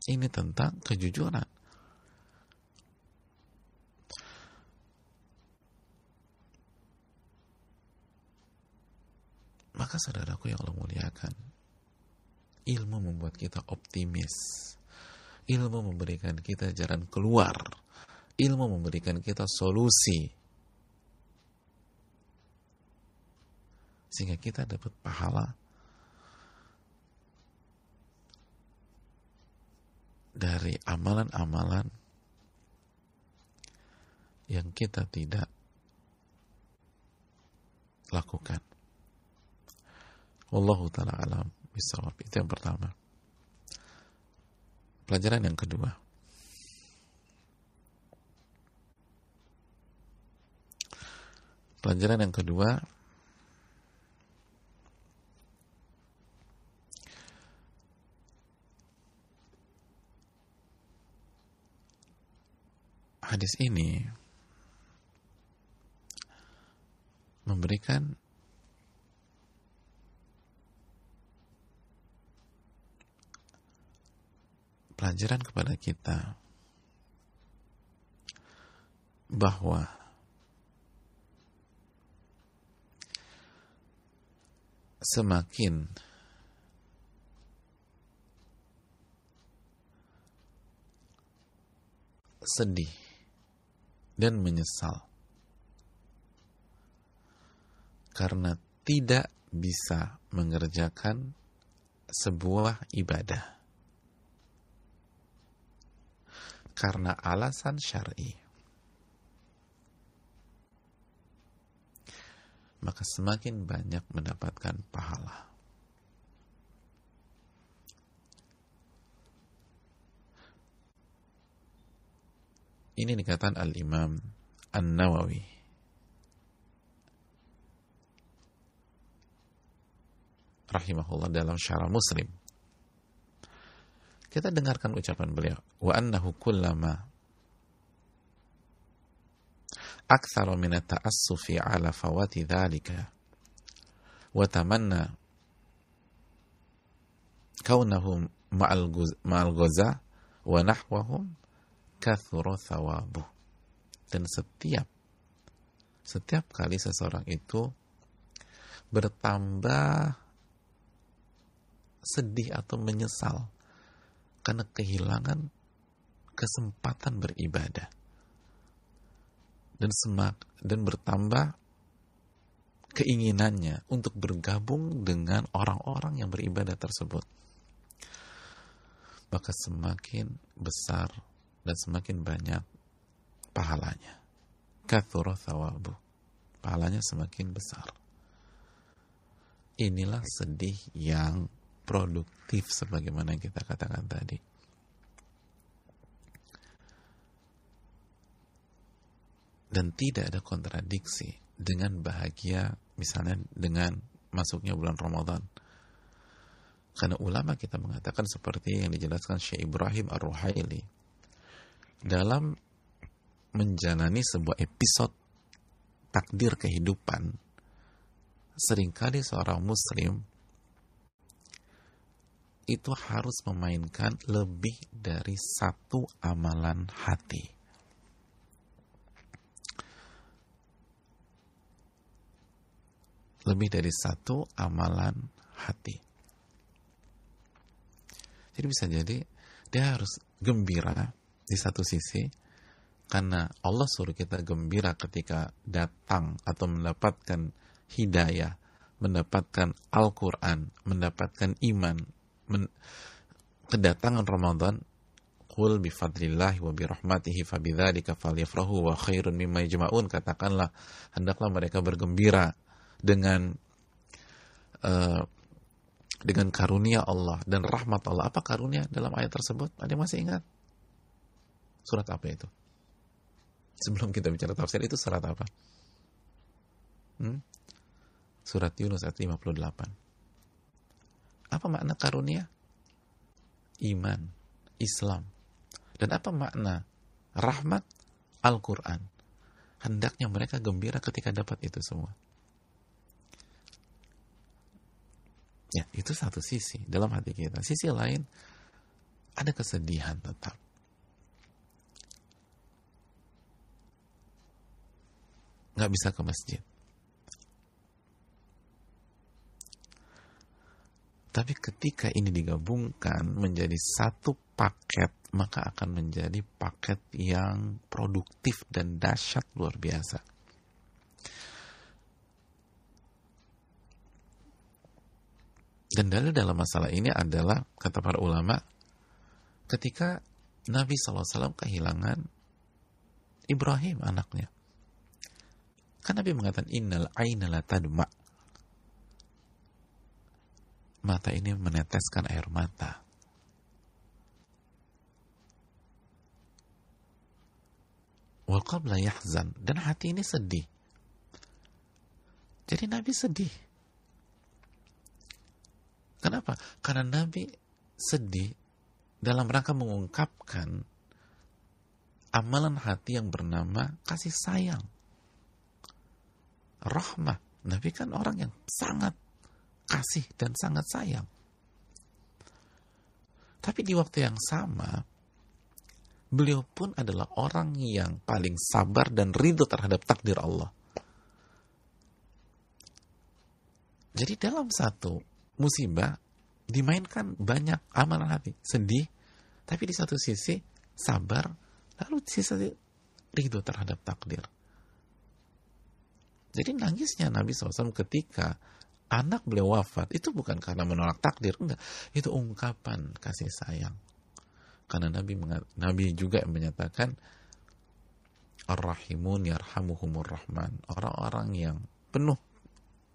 Ini tentang kejujuran. Maka saudaraku yang Allah muliakan, ilmu membuat kita optimis. Ilmu memberikan kita jalan keluar. Ilmu memberikan kita solusi. Sehingga kita dapat pahala dari amalan-amalan yang kita tidak lakukan. Wallahu ta'ala alam bisawab. Itu yang pertama. Pelajaran yang kedua. Pelajaran yang kedua, hadis ini memberikan pelajaran kepada kita bahwa semakin sedih dan menyesal karena tidak bisa mengerjakan sebuah ibadah karena alasan syar'i, maka semakin banyak mendapatkan pahala. Ini dikatakan Al-Imam An-Nawawi rahimahullah dalam Syarah Muslim. Kita dengarkan ucapan beliau, wa annahu kullama aktsaru min at-ta'assufi ala fawati dzalika wa tamanna kaunahum ma'al ghaza wa nahwahum kathura thawabuh. Dan setiap Setiap kali seseorang itu bertambah sedih atau menyesal karena kehilangan kesempatan beribadah, dan bertambah keinginannya untuk bergabung dengan orang-orang yang beribadah tersebut, maka semakin besar dan semakin banyak pahalanya. Kathura thawabu, pahalanya semakin besar. Inilah sedih yang produktif sebagaimana yang kita katakan tadi. Dan tidak ada kontradiksi dengan bahagia, misalnya dengan masuknya bulan Ramadan. Karena ulama kita mengatakan seperti yang dijelaskan Syekh Ibrahim Ar-Ruhaili dalam menjalani sebuah episode takdir kehidupan, seringkali seorang muslim itu harus memainkan lebih dari satu amalan hati. Lebih dari satu amalan hati. Jadi bisa jadi dia harus gembira di satu sisi, karena Allah suruh kita gembira ketika datang atau mendapatkan hidayah, mendapatkan Al-Quran, mendapatkan iman, kedatangan Ramadan. Qul bifadlillahi wa birahmatihi fabidzalika falyafrahu wa khairun mimma yajma'un. Katakanlah, hendaklah mereka bergembira dengan karunia Allah dan rahmat Allah. Apa karunia dalam ayat tersebut? Ada yang masih ingat? Surat apa itu? Sebelum kita bicara tafsir, itu surat apa? Surat Yunus ayat 58. Apa makna karunia? Iman, Islam. Dan apa makna rahmat? Al-Quran. Hendaknya mereka gembira ketika dapat itu semua. Ya, itu satu sisi dalam hati kita. Sisi lain, ada kesedihan tetap. Nggak bisa ke masjid. Tapi ketika ini digabungkan menjadi satu paket, maka akan menjadi paket yang produktif dan dahsyat luar biasa. Dan dalil dalam masalah ini adalah, kata para ulama, ketika Nabi SAW kehilangan Ibrahim, anaknya. Kan Nabi mengatakan, innal aina la tadma. Mata ini meneteskan air mata. Wal qabla yahzan. Dan hati ini sedih. Jadi Nabi sedih. Kenapa? Karena Nabi sedih dalam rangka mengungkapkan amalan hati yang bernama kasih sayang, rahmah. Nabi kan orang yang sangat kasih dan sangat sayang. Tapi di waktu yang sama, beliau pun adalah orang yang paling sabar dan ridho terhadap takdir Allah. Jadi dalam satu musibah dimainkan banyak amalan hati, sedih, tapi di satu sisi sabar, lalu di sisi ridho terhadap takdir. Jadi nangisnya Nabi SAW ketika anak beliau wafat itu bukan karena menolak takdir, enggak, itu ungkapan kasih sayang. Karena Nabi juga menyatakan, Ar-Rahimun yarhamuhumur Rahman. Orang-orang yang penuh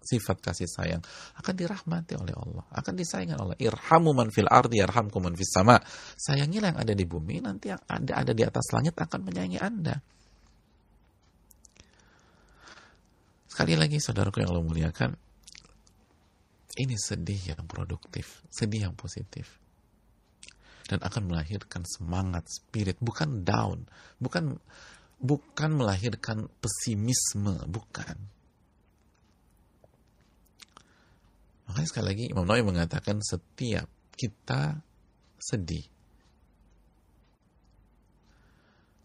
sifat kasih sayang akan dirahmati oleh Allah, akan disayangkan Allah. Irhamu man fil ardi yarhamkum man fis sama. Sayangilah yang ada di bumi, nanti yang ada di atas langit akan menyayangi Anda. Sekali lagi, saudaraku yang Allah muliakan, ini sedih yang produktif, sedih yang positif, dan akan melahirkan semangat, spirit, bukan down, bukan melahirkan pesimisme, bukan. Makanya sekali lagi Imam Nawawi mengatakan setiap kita sedih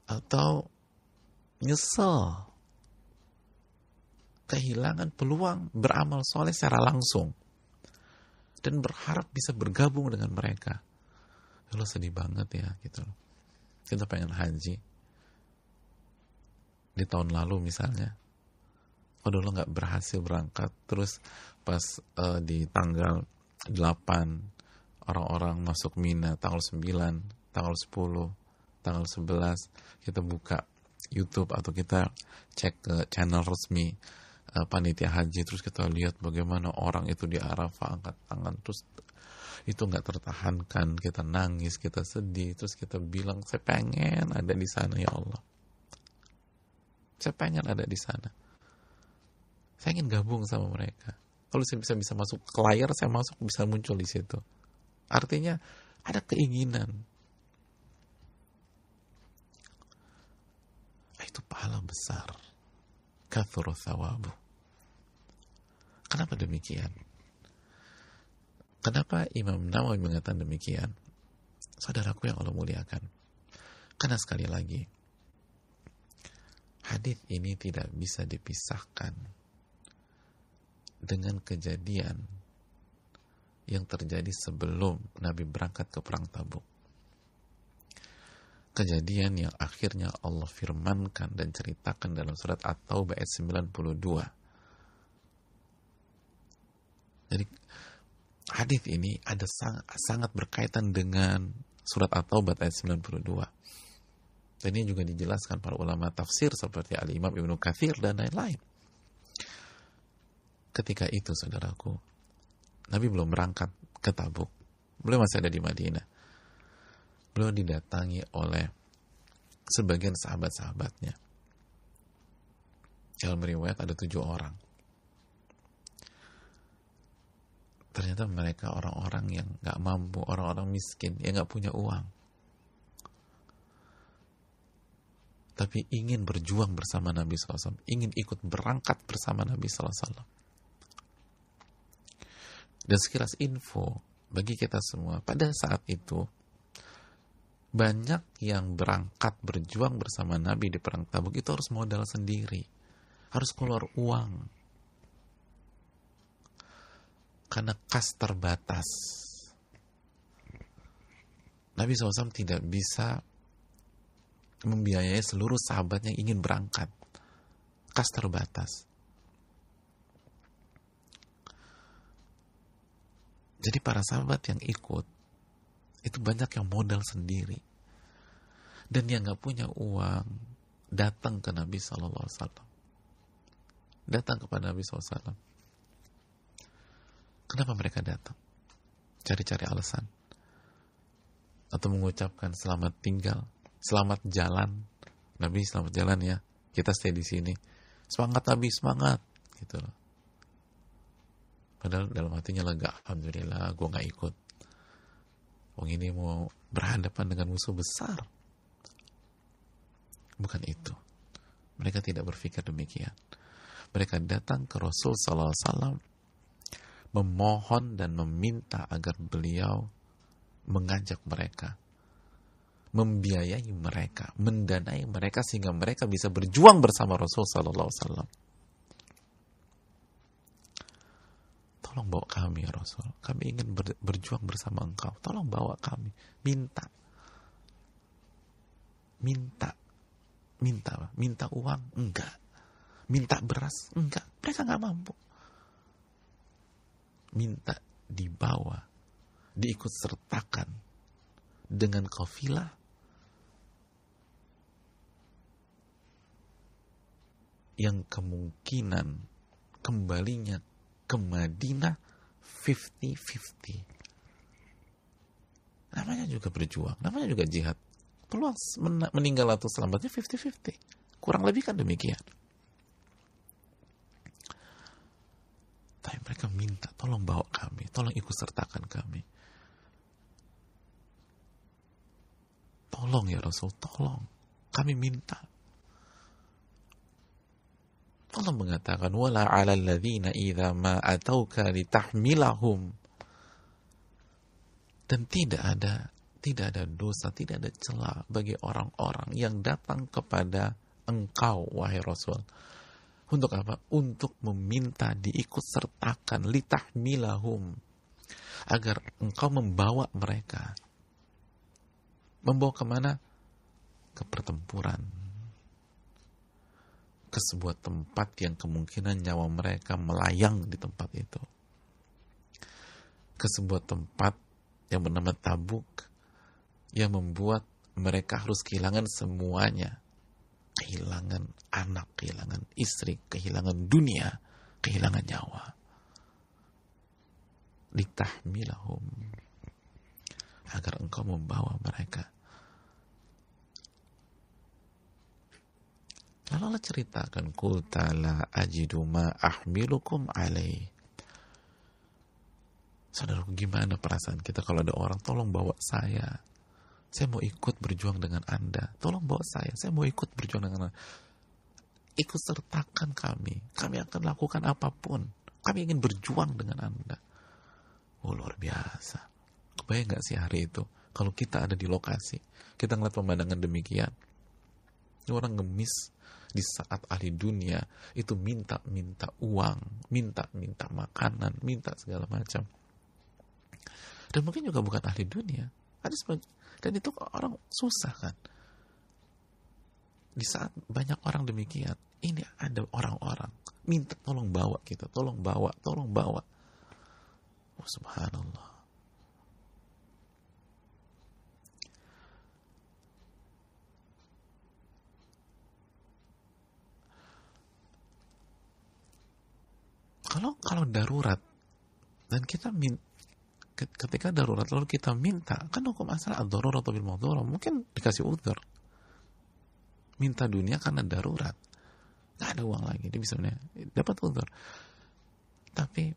atau nyesel kehilangan peluang beramal soleh secara langsung dan berharap bisa bergabung dengan mereka. Ya Allah, sedih banget ya gitu loh. Kita pengen haji di tahun lalu misalnya, kalau dulu nggak berhasil berangkat, terus pas di tanggal 8 orang-orang masuk Mina, tanggal 9, tanggal 10, tanggal 11 kita buka YouTube atau kita cek ke channel resmi panitia haji, terus kita lihat bagaimana orang itu di Arafah angkat tangan, terus itu nggak tertahankan, kita nangis, kita sedih, terus kita bilang saya pengen ada di sana ya Allah, saya pengen ada di sana, saya ingin gabung sama mereka. Kalau saya bisa masuk ke layar, saya masuk, bisa muncul di situ. Artinya ada keinginan. Itu pahala besar. Kathuru thawabu. Kenapa demikian? Kenapa Imam Nawawi mengatakan demikian? Saudaraku yang Allah muliakan. Karena sekali lagi, hadis ini tidak bisa dipisahkan dengan kejadian yang terjadi sebelum Nabi berangkat ke perang Tabuk. Kejadian yang akhirnya Allah firmankan dan ceritakan dalam surat At-Taubah ayat 92. Jadi hadis ini ada sangat berkaitan dengan surat At-Taubah ayat 92. Dan ini juga dijelaskan para ulama tafsir seperti Al-Imam Ibnu Katsir dan lain-lain. Ketika itu saudaraku, Nabi belum berangkat ke Tabuk. Beliau masih ada di Madinah. Beliau didatangi oleh sebagian sahabat-sahabatnya. Dalam riwayat ada 7 orang. Ternyata mereka orang-orang yang gak mampu, orang-orang miskin, yang gak punya uang. Tapi ingin berjuang bersama Nabi SAW. Ingin ikut berangkat bersama Nabi SAW. Dan sekilas info bagi kita semua, pada saat itu banyak yang berangkat berjuang bersama Nabi di perang Tabuk itu harus modal sendiri, harus keluar uang karena kas terbatas. Nabi SAW tidak bisa membiayai seluruh sahabat yang ingin berangkat, kas terbatas. Jadi para sahabat yang ikut itu banyak yang modal sendiri, dan yang nggak punya uang datang ke Nabi SAW, datang kepada Nabi SAW. Kenapa mereka datang? Cari-cari alasan atau mengucapkan selamat tinggal, selamat jalan. Nabi selamat jalan ya, kita stay di sini. Semangat Nabi, semangat gitu loh. Padahal dalam hatinya lega, alhamdulillah gue gak ikut. Wong ini mau berhadapan dengan musuh besar. Bukan itu. Mereka tidak berpikir demikian. Mereka datang ke Rasul SAW memohon dan meminta agar beliau mengajak mereka, membiayai mereka, mendanai mereka sehingga mereka bisa berjuang bersama Rasul SAW. Tolong bawa kami ya Rasul, kami ingin berjuang bersama engkau, tolong bawa kami. Minta uang? Enggak. Minta beras? Enggak, mereka gak mampu. Minta dibawa, diikut sertakan dengan kafilah yang kemungkinan kembalinya ke Madinah 50-50. Namanya juga berjuang, namanya juga jihad. Peluang meninggal atau selamatnya 50-50. Kurang lebih kan demikian. Tapi mereka minta, tolong bawa kami, tolong ikut sertakan kami. Tolong ya Rasul, tolong. Kami minta. Allah mengatakan wala 'alal ladzina idza ma atauka litahmilahum, dan tidak ada dosa, tidak ada celah bagi orang-orang yang datang kepada engkau wahai Rasul Untuk apa? Untuk meminta diikut sertakan, litahmilahum, agar engkau membawa mereka. Membawa kemana? Ke pertempuran, ke sebuah tempat yang kemungkinan nyawa mereka melayang di tempat itu, ke sebuah tempat yang bernama Tabuk, yang membuat mereka harus kehilangan semuanya, kehilangan anak, kehilangan istri, kehilangan dunia, kehilangan nyawa. Litahmilahum, agar engkau membawa mereka. Lalu Allah ceritakan, qul ta'ala ajidu ma ahmilukum alaih. Saudara, gimana perasaan kita kalau ada orang, tolong bawa saya mau ikut berjuang dengan Anda, tolong bawa saya mau ikut berjuang dengan Anda, ikut sertakan kami akan lakukan apapun, kami ingin berjuang dengan Anda. Oh, luar biasa. Kebayang gak sih hari itu kalau kita ada di lokasi, kita ngeliat pemandangan demikian, ini orang ngemis di saat ahli dunia itu minta uang, minta makanan, minta segala macam. Dan mungkin juga bukan ahli dunia, dan itu orang susah kan. Di saat banyak orang demikian, ini ada orang-orang minta tolong bawa kita, tolong bawa. Oh, subhanallah. Kalau darurat dan kita ketika darurat lalu kita minta, kan hukum asal ad-darurat bil madhurah, mungkin dikasih udzur. Minta dunia karena darurat, nggak ada uang lagi, dia bisa dapat udzur. Tapi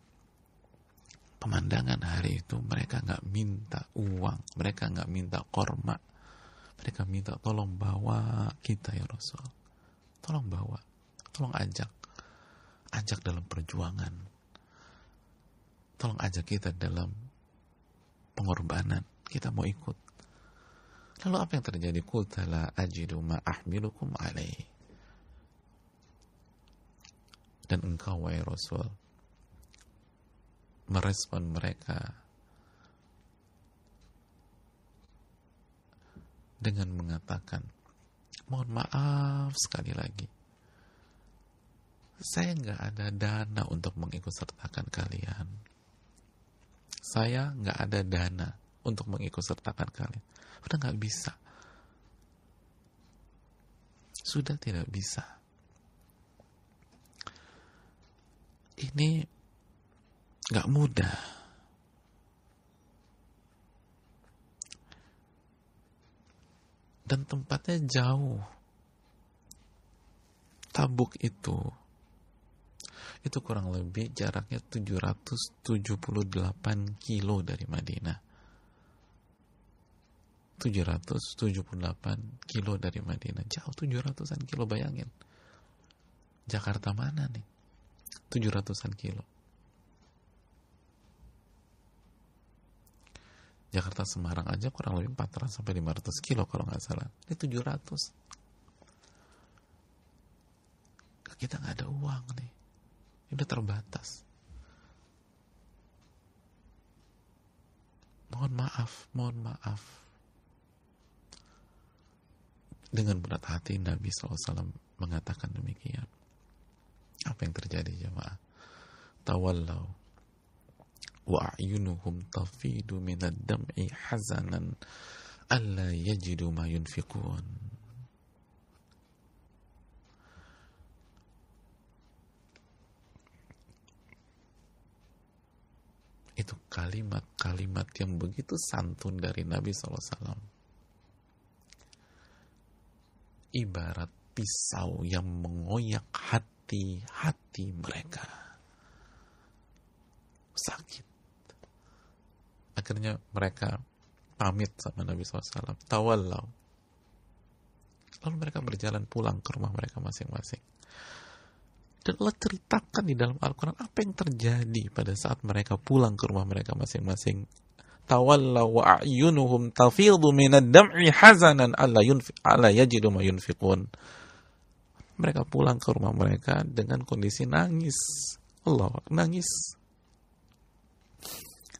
pemandangan hari itu, mereka nggak minta uang, mereka nggak minta korma, mereka minta tolong bawa kita ya Rasul, tolong bawa, tolong ajak dalam perjuangan, tolong ajak kita dalam pengorbanan, kita mau ikut. Lalu apa yang terjadi? Qul la ajidu ma ahmilukum alaih. Dan engkau wahai Rasul merespon mereka dengan mengatakan, mohon maaf sekali lagi, saya nggak ada dana untuk mengikut sertakan kalian. Saya nggak ada dana untuk mengikut sertakan kalian. Udah nggak bisa. Sudah tidak bisa. Ini nggak mudah. Dan tempatnya jauh. Tabuk itu kurang lebih jaraknya 778 kilo dari Madinah. 778 kilo dari Madinah. Jauh, 700-an kilo, bayangin. Jakarta mana nih? 700-an kilo. Jakarta Semarang aja kurang lebih 400 sampai 500 kilo kalau nggak salah. Ini 700. Kita nggak ada uang nih. Udah terbatas. Mohon maaf. Dengan berat hati Nabi SAW mengatakan demikian. Apa yang terjadi jemaah? Tawallaw wa a'yunuhum tafidu minad dam'i hazanan alla yajidu ma yunfiqun. Itu kalimat-kalimat yang begitu santun dari Nabi SAW. Ibarat pisau yang mengoyak hati mereka. Sakit. Akhirnya mereka pamit sama Nabi SAW. Tawallaw. Lalu mereka berjalan pulang ke rumah mereka masing-masing. Dan Allah ceritakan di dalam Al-Quran apa yang terjadi pada saat mereka pulang ke rumah mereka masing-masing. Tawallaw wa a'yunuhum tafidhu minad dam'i hazanan alla yajidu ma yunfiqun. Mereka pulang ke rumah mereka dengan kondisi nangis. Allah, nangis.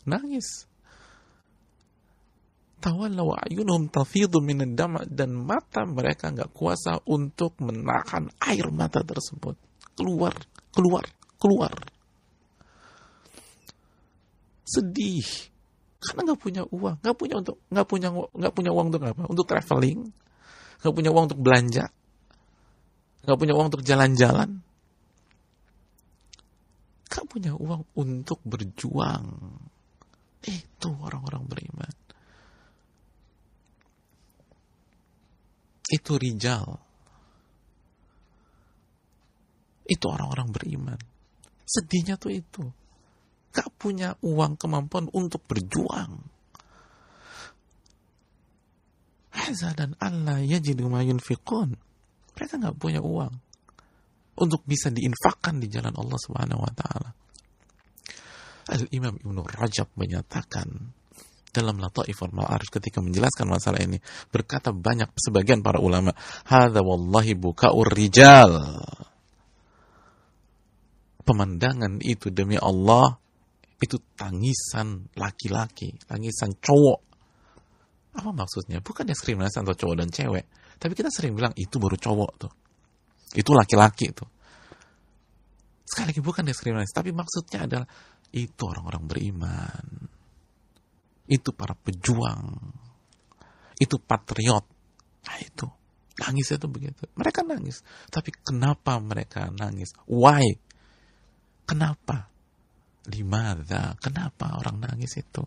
Nangis. Tawallaw ayunhum tafidhu minad dam', dan mata mereka nggak kuasa untuk menahan air mata tersebut. Keluar, keluar, keluar. Sedih. Karena nggak punya uang, nggak punya uang untuk apa? Untuk traveling, nggak punya uang untuk belanja, nggak punya uang untuk jalan-jalan, nggak punya uang untuk berjuang. Itu orang-orang beriman. Itu rijal. Itu orang-orang beriman. Sedihnya tuh itu. Gak punya uang, kemampuan untuk berjuang. Hazadan alla yajidu ma yunfiqun. Mereka gak punya uang untuk bisa diinfakkan di jalan Allah Subhanahu wa taala. Al-Imam Ibnu Rajab menyatakan dalam Lataiful Ma'arif ketika menjelaskan masalah ini, berkata banyak sebagian para ulama, hadza wallahi buka'ur rijal. Pemandangan itu demi Allah itu tangisan laki-laki, tangisan cowok. Apa maksudnya? Bukan diskriminasi antara cowok dan cewek, tapi kita sering bilang itu baru cowok tuh, itu laki-laki tuh. Sekali lagi bukan diskriminasi, tapi maksudnya adalah itu orang-orang beriman, itu para pejuang, itu patriot. Nah itu nangisnya tuh begitu. Mereka nangis, tapi kenapa mereka nangis? Why? Kenapa? Limadha? Kenapa orang nangis itu?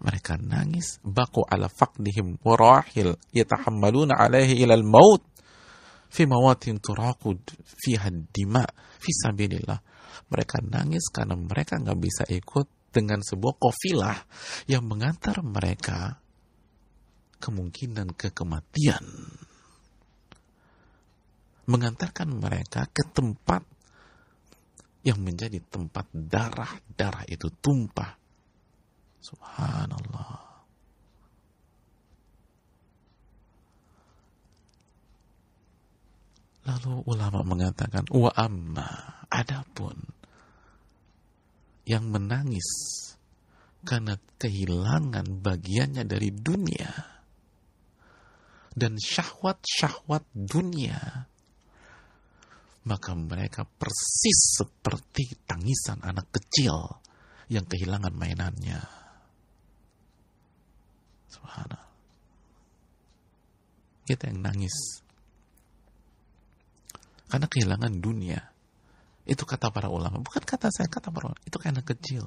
Mereka nangis baku ala faqdihim warahil yatahammaluna alaihi ilal maut fi mawatin turaqud fiha dima fi sabilillah. Mereka nangis karena mereka nggak bisa ikut dengan sebuah kafilah yang mengantar mereka kemungkinan ke kematian, mengantarkan mereka ke tempat yang menjadi tempat darah itu tumpah. Subhanallah. Lalu ulama mengatakan, wa amma, adapun yang menangis karena kehilangan bagiannya dari dunia dan syahwat-syahwat dunia, maka mereka persis seperti tangisan anak kecil yang kehilangan mainannya. Subhanallah. Kita yang nangis karena kehilangan dunia. Itu kata para ulama, bukan kata saya, kata para ulama. Itu kayak anak kecil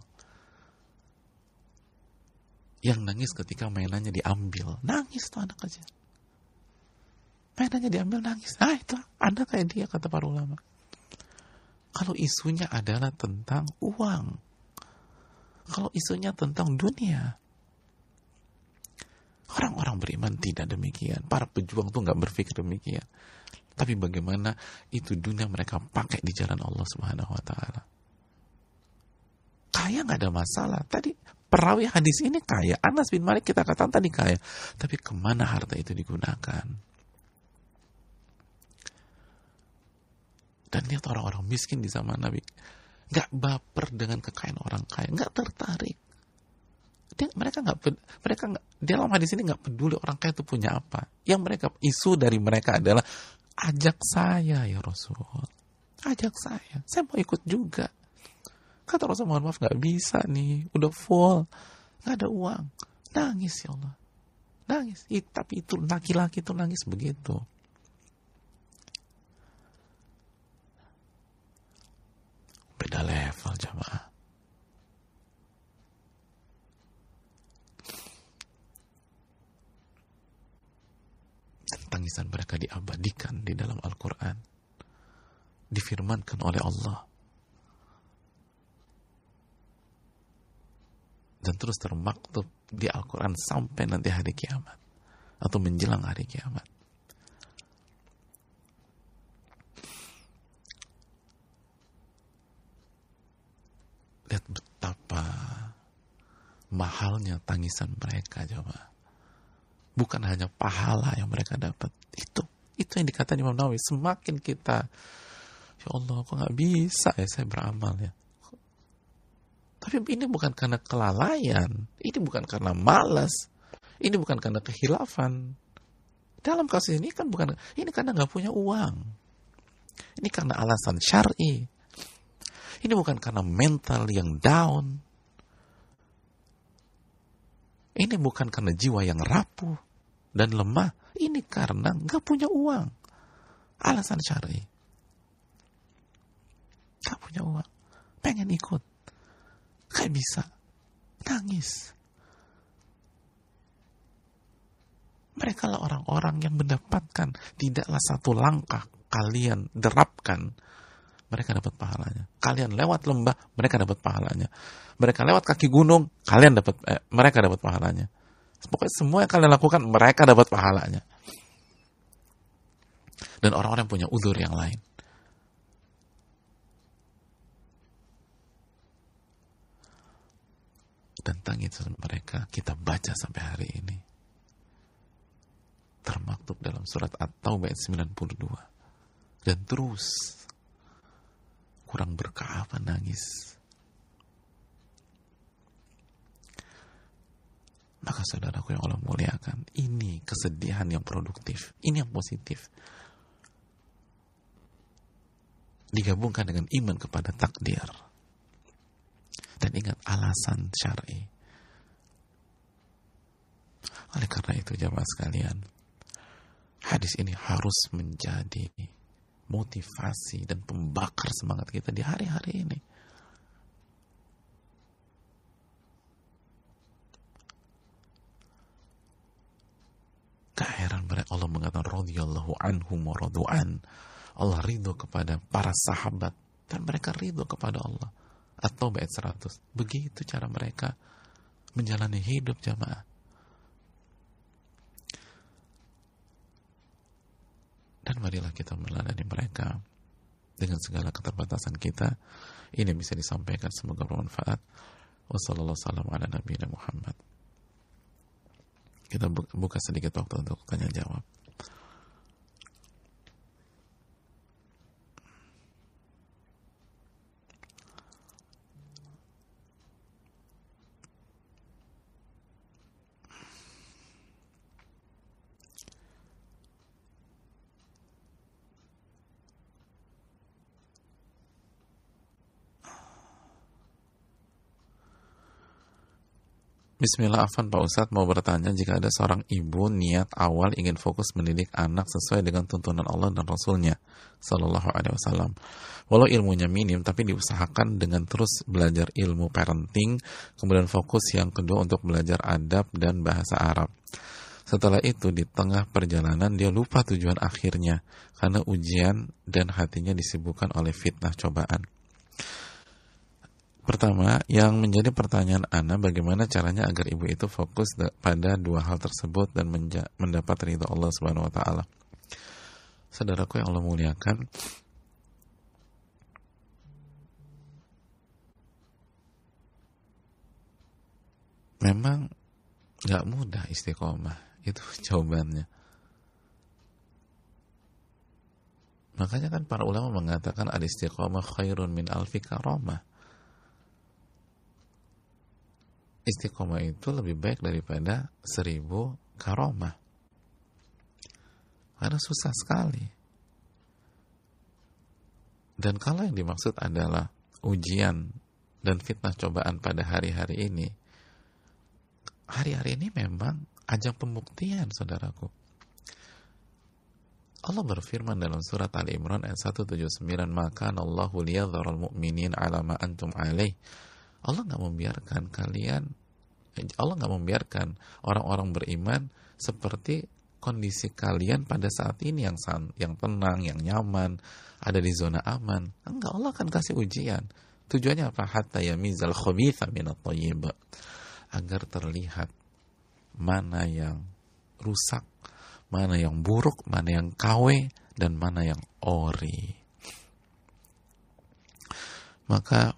yang nangis ketika mainannya diambil. Nangis tuh anak kecil. Mainannya diambil, nangis. Ah, itu anak kayak dia, kata para ulama. Kalau isunya adalah tentang uang, kalau isunya tentang dunia, orang-orang beriman tidak demikian. Para pejuang tuh gak berpikir demikian. Tapi bagaimana itu dunia mereka pakai di jalan Allah Subhanahu wa taala. Kaya gak ada masalah. Tadi perawi hadis ini kaya. Anas bin Malik kita katakan tadi kaya. Tapi kemana harta itu digunakan? Dan lihat orang-orang miskin di zaman Nabi. Gak baper dengan kekayaan orang kaya. Gak tertarik. Mereka dalam hadis ini gak peduli orang kaya itu punya apa. Yang mereka, isu dari mereka adalah, ajak saya ya Rasul, ajak saya mau ikut juga. Kata Rasul, mohon maaf gak bisa nih, udah full, gak ada uang. Nangis ya Allah, nangis. Tapi itu laki-laki itu nangis begitu. Beda level jamaah. Tangisan mereka diabadikan di dalam Al-Quran, difirmankan oleh Allah, dan terus termaktub di Al-Quran sampai nanti hari kiamat atau menjelang hari kiamat. Lihat betapa mahalnya tangisan mereka, coba. bukan hanya pahala yang mereka dapat. Itu yang dikatakan Imam Nawawi. Semakin kita, ya Allah, kok nggak bisa ya saya beramal ya. Tapi ini bukan karena kelalaian, ini bukan karena malas, ini bukan karena kehilafan. Dalam kasus ini kan bukan, ini karena nggak punya uang. Ini karena alasan syar'i. Ini bukan karena mental yang down. Ini bukan karena jiwa yang rapuh dan lemah. Ini karena nggak punya uang. Alasan syar'i. Nggak punya uang. Pengen ikut. Kayak bisa. Nangis. Mereka lah orang-orang yang mendapatkan, tidaklah satu langkah kalian derapkan, mereka dapat pahalanya. Kalian lewat lembah, mereka dapat pahalanya. Mereka lewat kaki gunung, mereka dapat pahalanya. Pokoknya semua yang kalian lakukan, mereka dapat pahalanya. Dan orang-orang yang punya uzur yang lain. Tentang itu mereka kita baca sampai hari ini. Termaktub dalam surat At-Taubah ayat 92. Dan terus kurang berkah apa nangis. Maka saudaraku yang Allah muliakan, ini kesedihan yang produktif, ini yang positif. Digabungkan dengan iman kepada takdir. Dan ingat alasan syar'i. Oleh karena itu jamaah sekalian, hadis ini harus menjadi motivasi dan pembakar semangat kita di hari-hari ini. Gak heran Allah mengatakan radhiyallahu anhum wa radu'an. Allah ridho kepada para sahabat dan mereka ridho kepada Allah. Atau ayat 100. Begitu cara mereka menjalani hidup jamaah. Dan marilah kita meladani mereka dengan segala keterbatasan kita. Ini bisa disampaikan, semoga bermanfaat. Wassalamualaikum warahmatullahi wabarakatuh. Kita buka sedikit waktu untuk tanya jawab. Bismillah, Afan Pak Ustadz mau bertanya, jika ada seorang ibu niat awal ingin fokus mendidik anak sesuai dengan tuntunan Allah dan Rasulnya Sallallahu Alaihi Wasallam, walau ilmunya minim tapi diusahakan dengan terus belajar ilmu parenting, kemudian fokus yang kedua untuk belajar adab dan bahasa Arab. Setelah itu di tengah perjalanan dia lupa tujuan akhirnya karena ujian dan hatinya disibukkan oleh fitnah cobaan. Pertama, yang menjadi pertanyaan Ana, bagaimana caranya agar ibu itu fokus pada dua hal tersebut dan mendapat ridha Allah Subhanahu wa taala. Saudaraku yang Allah muliakan, memang gak mudah istiqomah, itu jawabannya. Makanya kan para ulama mengatakan al-istiqomah khairun min alfi karamah. Istiqomah itu lebih baik daripada 1000 karomah. Karena susah sekali. Dan kalau yang dimaksud adalah ujian dan fitnah cobaan pada hari-hari ini, hari-hari ini memang ajang pembuktian, saudaraku. Allah berfirman dalam surat Ali Imran ayat 179, maka Allahu liyadharal mu'minin ala ma antum alaih. Allah nggak membiarkan orang-orang beriman seperti kondisi kalian pada saat ini yang tenang, yang nyaman, ada di zona aman. Enggak, Allah akan kasih ujian. Tujuannya apa? Hatta yamizal khabitha minat thayyib, agar terlihat mana yang rusak, mana yang buruk, mana yang KW, dan mana yang ori. Maka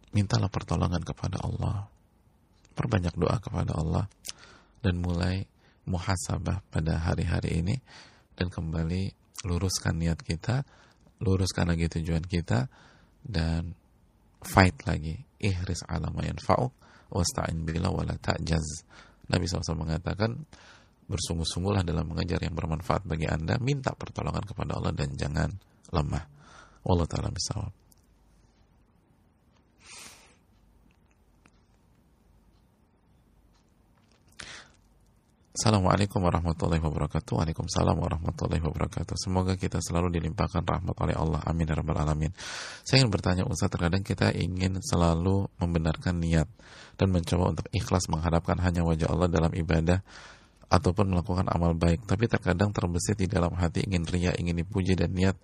mintalah pertolongan kepada Allah, perbanyak doa kepada Allah, dan mulai muhasabah pada hari-hari ini dan kembali luruskan niat kita, luruskan lagi tujuan kita, dan fight lagi. Ihris ala ma yanfa'uk wasta'in billah wala ta'jaz. Nabi SAW mengatakan, bersungguh-sungguhlah dalam mengejar yang bermanfaat bagi Anda, minta pertolongan kepada Allah dan jangan lemah. Wallahu ta'ala bishawab. Assalamualaikum warahmatullahi wabarakatuh. Waalaikumsalam warahmatullahi wabarakatuh. Semoga kita selalu dilimpahkan rahmat oleh Allah. Amin ya rabbal alamin. Saya ingin bertanya Ustaz, terkadang kita ingin selalu membenarkan niat dan mencoba untuk ikhlas mengharapkan hanya wajah Allah dalam ibadah ataupun melakukan amal baik, tapi terkadang terbesit di dalam hati ingin riya, ingin dipuji, dan niat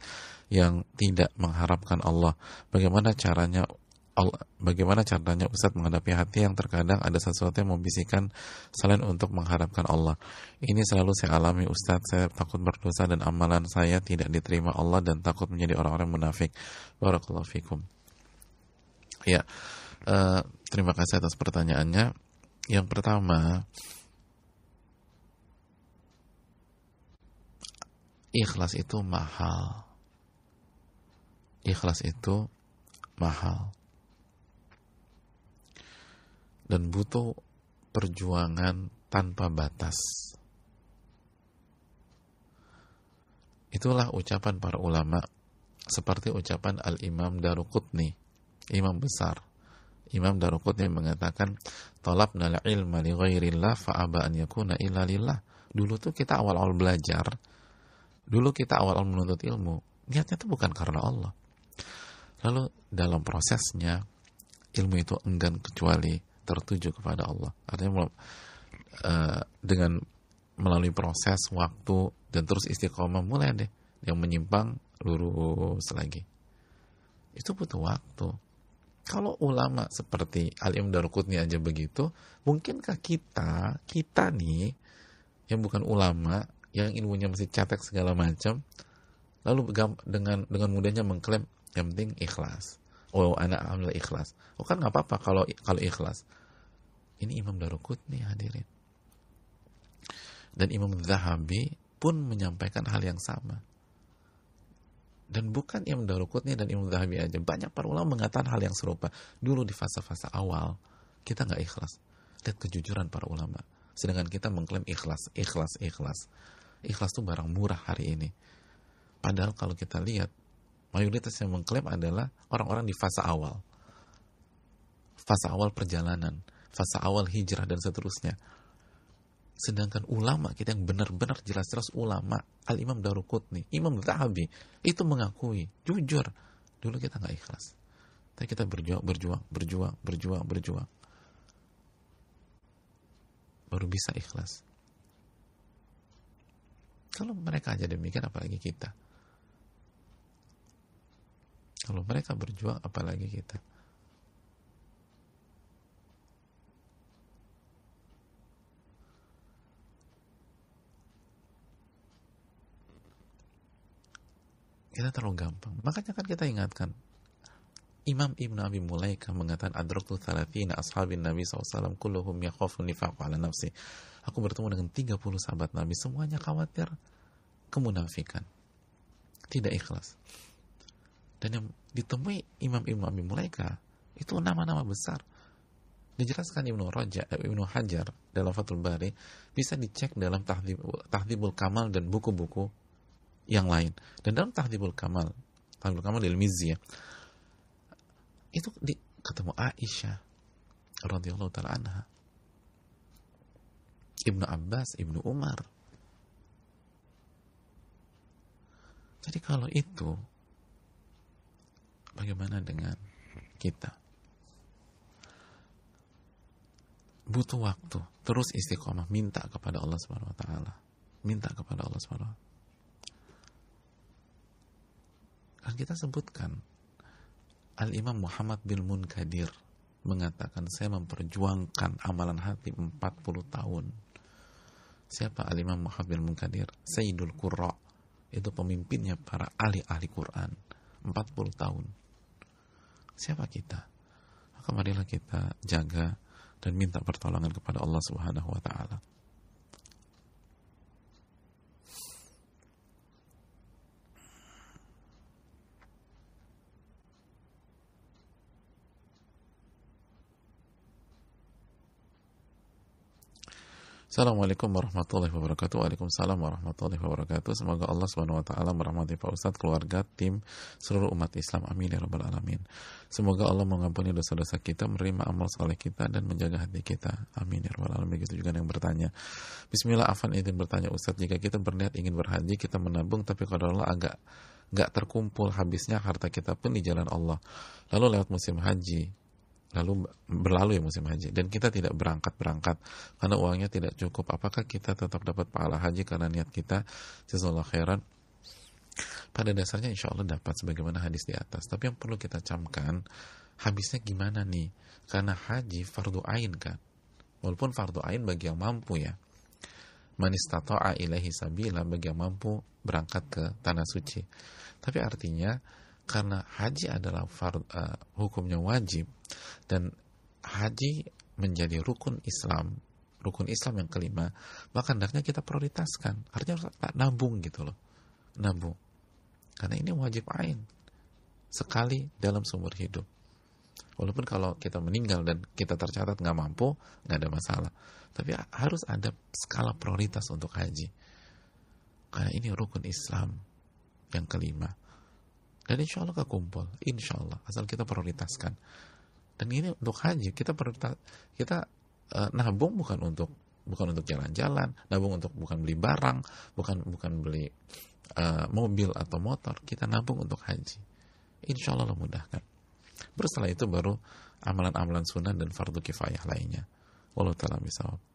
yang tidak mengharapkan Allah. Bagaimana caranya Ustadz menghadapi hati yang terkadang ada sesuatu yang membisikkan selain untuk mengharapkan Allah? Ini selalu saya alami Ustadz. Saya takut berdosa dan amalan saya tidak diterima Allah dan takut menjadi orang-orang munafik. Barakallahu fikum. Ya, terima kasih atas pertanyaannya. Yang pertama, ikhlas itu mahal. Ikhlas itu mahal. Dan butuh perjuangan tanpa batas. Itulah ucapan para ulama, seperti ucapan Al-Imam Daruqutni, imam besar. Imam Daruqutni mengatakan, talabna al-ilma li ghairillah fa'aba an yakuna illa lillah. Dulu tuh kita awal-awal belajar, dulu kita awal-awal menuntut ilmu, niatnya itu bukan karena Allah. Lalu dalam prosesnya, ilmu itu enggan kecuali tertuju kepada Allah. Artinya dengan melalui proses waktu dan terus istiqomah, mulai deh yang menyimpang lurus lagi. Itu butuh waktu. Kalau ulama seperti Al-Imam Daruqutni aja begitu, mungkinkah kita nih yang bukan ulama, yang ilmunya masih cetek segala macam, lalu dengan mudahnya mengklaim yang penting ikhlas. Oh, anak alhamdulillah ikhlas. Oh, kan nggak apa-apa kalau ikhlas. Ini Imam Daruqutni, hadirin. Dan Imam Zahabi pun menyampaikan hal yang sama. Dan bukan Imam Daruqutni dan Imam Zahabi aja, banyak para ulama mengatakan hal yang serupa. Dulu di fase-fase awal kita nggak ikhlas. Lihat kejujuran para ulama. Sedangkan kita mengklaim ikhlas. Ikhlas itu barang murah hari ini. Padahal kalau kita lihat, mayoritas yang mengklaim adalah orang-orang di fase awal perjalanan, fase awal hijrah dan seterusnya. Sedangkan ulama kita yang benar-benar jelas-jelas ulama, Al-Imam Daruqutni, Imam Zahabi, itu mengakui, jujur, dulu kita nggak ikhlas. Tapi kita berjuang. Baru bisa ikhlas. Kalau mereka aja demikian, apalagi kita. Kalau mereka berjuang, apalagi kita. Kita terlalu gampang. Makanya kan kita ingatkan, Imam Ibn Abi Mulaikah mengatakan, adraktu 30 ashabin Nabi SAW kulluhum yakhafu nifaq ala nafsi. Aku bertemu dengan 30 sahabat Nabi, semuanya khawatir kemunafikan, tidak ikhlas. Dan yang ditemui Imam Ibn Abi Mulaikah itu nama-nama besar. Dijelaskan Ibnu Hajar dalam Fathul Bari, bisa dicek dalam Tahdhibul Kamal dan buku-buku yang lain. Dan dalam Tahdhibul Kamal dari Mizzi, itu ketemu Aisyah radhiyallahu ta'ala anha, Ibnu Abbas, Ibnu Umar. Jadi kalau itu, bagaimana dengan kita? Butuh waktu, terus istiqomah, minta kepada Allah Subhanahu wa taala. Kan kita sebutkan Al-Imam Muhammad bin Munkadir mengatakan, saya memperjuangkan amalan hati 40 tahun. Siapa Al-Imam Muhammad bin Munkadir? Sayyidul Qurra, itu pemimpinnya para ahli Quran, 40 tahun. Siapa kita? Maka marilah kita jaga dan minta pertolongan kepada Allah Subhanahu wa taala. Assalamualaikum warahmatullahi wabarakatuh. Waalaikumsalam warahmatullahi wabarakatuh. Semoga Allah Subhanahu wa taala merahmati Pak Ustadz, keluarga, tim, seluruh umat Islam. Amin ya rabbal alamin. Semoga Allah mengampuni dosa-dosa kita, menerima amal saleh kita dan menjaga hati kita. Amin ya rabbal alamin. Begitu juga yang bertanya. Bismillah, afan izin bertanya Ustadz, jika kita berniat ingin berhaji, kita menabung tapi kalau Allah agak nggak terkumpul habisnya harta kita pun di jalan Allah. Lalu lewat musim haji, lalu berlalu ya musim haji dan kita tidak berangkat karena uangnya tidak cukup, apakah kita tetap dapat pahala haji karena niat kita? Jazakallahu khairan. Pada dasarnya insya Allah dapat sebagaimana hadis di atas, tapi yang perlu kita camkan habisnya gimana nih, karena haji fardu ain kan, walaupun fardu ain bagi yang mampu ya, man istata'a ilaihi sabila, bagi yang mampu berangkat ke tanah suci. Tapi artinya karena haji adalah hukumnya wajib dan haji menjadi rukun Islam yang kelima, maka hendaknya kita prioritaskan. Artinya harus nabung gitu loh, nabung, karena ini wajib ain sekali dalam seumur hidup. Walaupun kalau kita meninggal dan kita tercatat nggak mampu, nggak ada masalah, tapi harus ada skala prioritas untuk haji karena ini rukun Islam yang kelima. Dan insya Allah kekumpul, insya Allah, asal kita prioritaskan. Dan ini untuk haji kita nabung bukan untuk jalan-jalan, nabung untuk bukan beli barang, bukan beli mobil atau motor, kita nabung untuk haji. Insya Allah mudahkan. Terus setelah itu baru amalan-amalan sunnah dan fardu kifayah lainnya. Wallahu ta'ala bishawab.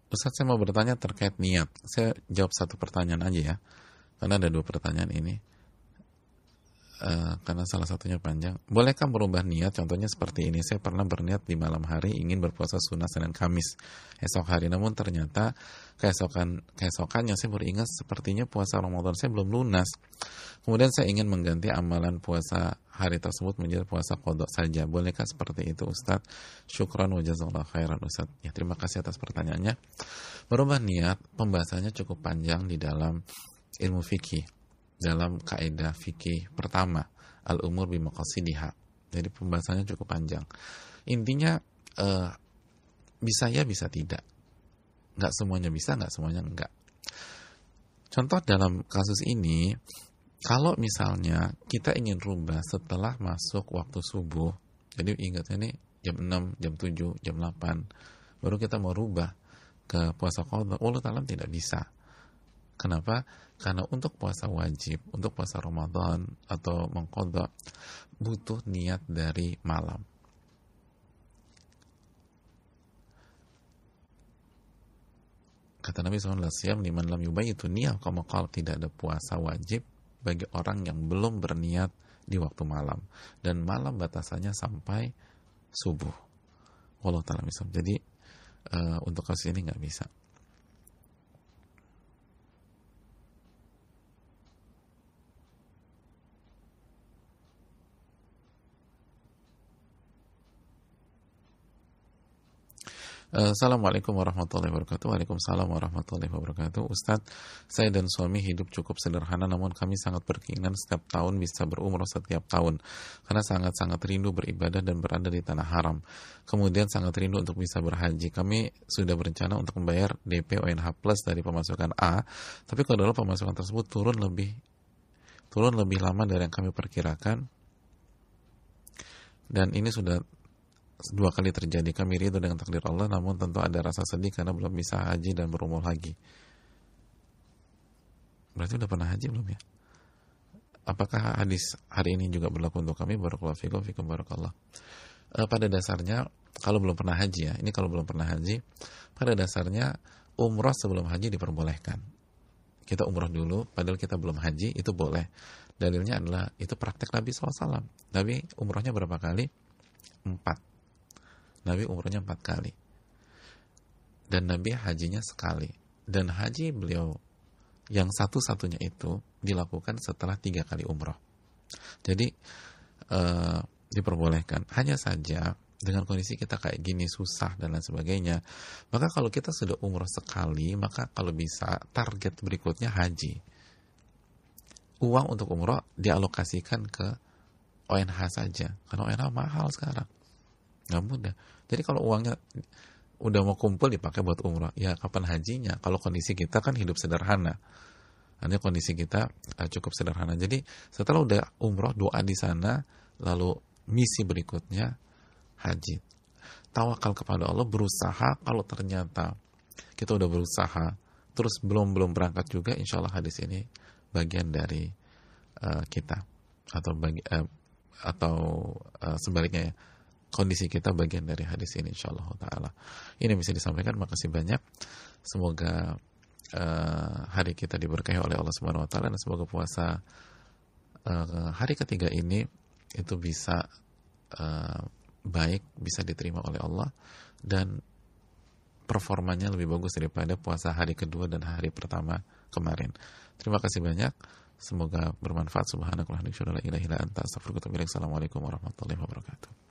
Ustaz, saya mau bertanya terkait niat. Saya jawab satu pertanyaan aja ya, karena ada dua pertanyaan ini. Karena salah satunya panjang. Bolehkah merubah niat? Contohnya seperti ini, saya pernah berniat di malam hari ingin berpuasa sunnah Senin Kamis esok hari, namun ternyata keesokannya saya baru ingat sepertinya puasa Ramadan saya belum lunas. Kemudian saya ingin mengganti amalan puasa hari tersebut menjadi puasa qada saja. Bolehkah seperti itu Ustadz? Syukran wa jazakallahu khairan Ustadz. Ya, terima kasih atas pertanyaannya. Merubah niat pembahasannya cukup panjang di dalam ilmu fikih, dalam kaidah fikih pertama, al-umur bimaqasidiha. Jadi pembahasannya cukup panjang. Intinya bisa ya, bisa tidak. Nggak semuanya bisa, nggak semuanya enggak. Contoh dalam kasus ini, kalau misalnya kita ingin rubah setelah masuk waktu subuh, jadi ingatnya nih jam 6, jam 7, jam 8, baru kita mau rubah ke puasa qada, Allah ta'ala tidak bisa. Kenapa? Karena untuk puasa wajib, untuk puasa Ramadan atau mengqadha butuh niat dari malam. Kata Nabi SAW, "Siyam liman lam yubayyitu niyah," tidak ada puasa wajib bagi orang yang belum berniat di waktu malam. Dan malam batasannya sampai subuh. Wallahu ta'ala bishawab. Jadi untuk kasus ini nggak bisa. Assalamualaikum warahmatullahi wabarakatuh. Waalaikumsalam warahmatullahi wabarakatuh. Ustadz, saya dan suami hidup cukup sederhana, namun kami sangat berkeinginan setiap tahun bisa berumrah setiap tahun karena sangat-sangat rindu beribadah dan berada di tanah haram. Kemudian sangat rindu untuk bisa berhaji. Kami sudah berencana untuk membayar DP ONH Plus dari pemasukan A, tapi kalau pemasukan tersebut turun lebih lama dari yang kami perkirakan, dan ini sudah 2 kali terjadi. Kami ridho dengan takdir Allah, namun tentu ada rasa sedih karena belum bisa haji dan berumrah lagi. Berarti udah pernah haji belum ya? Apakah hadis hari ini juga berlaku untuk kami? Barakallahu fikum barakallah. Pada dasarnya kalau belum pernah haji ya, ini kalau belum pernah haji, pada dasarnya umrah sebelum haji diperbolehkan. kita umroh dulu padahal kita belum haji, itu boleh. Dalilnya adalah itu praktek Nabi SAW. Nabi umrohnya berapa kali? 4. Nabi umrohnya 4 kali. Dan Nabi hajinya sekali. Dan haji beliau yang satu-satunya itu dilakukan setelah 3 kali umroh. Jadi diperbolehkan. Hanya saja dengan kondisi kita kayak gini susah dan lain sebagainya, maka kalau kita sudah umroh sekali, maka kalau bisa target berikutnya haji. Uang untuk umroh dialokasikan ke ONH saja, karena ONH mahal sekarang, nggak mudah. Jadi kalau uangnya udah mau kumpul dipakai buat umroh, ya kapan hajinya? Kalau kondisi kita kan hidup sederhana, hanya kondisi kita cukup sederhana. Jadi setelah udah umroh, doa di sana, lalu misi berikutnya haji. Tawakal kepada Allah, berusaha. Kalau ternyata kita udah berusaha terus belum berangkat juga, insya Allah hadis ini bagian dari kita, atau sebaliknya ya, kondisi kita bagian dari hadis ini, insya Allah taala. Ini bisa disampaikan. Makasih banyak. Semoga hari kita diberkahi oleh Allah Subhanahu Wa Taala, dan semoga puasa hari ketiga ini itu bisa baik, bisa diterima oleh Allah, dan performanya lebih bagus daripada puasa hari kedua dan hari pertama kemarin. Terima kasih banyak. Semoga bermanfaat. Subhanakallahumma wa bihamdika, asyhadu an la ilaha illa anta, astaghfiruka wa atubu ilaik. Assalamualaikum warahmatullahi wabarakatuh.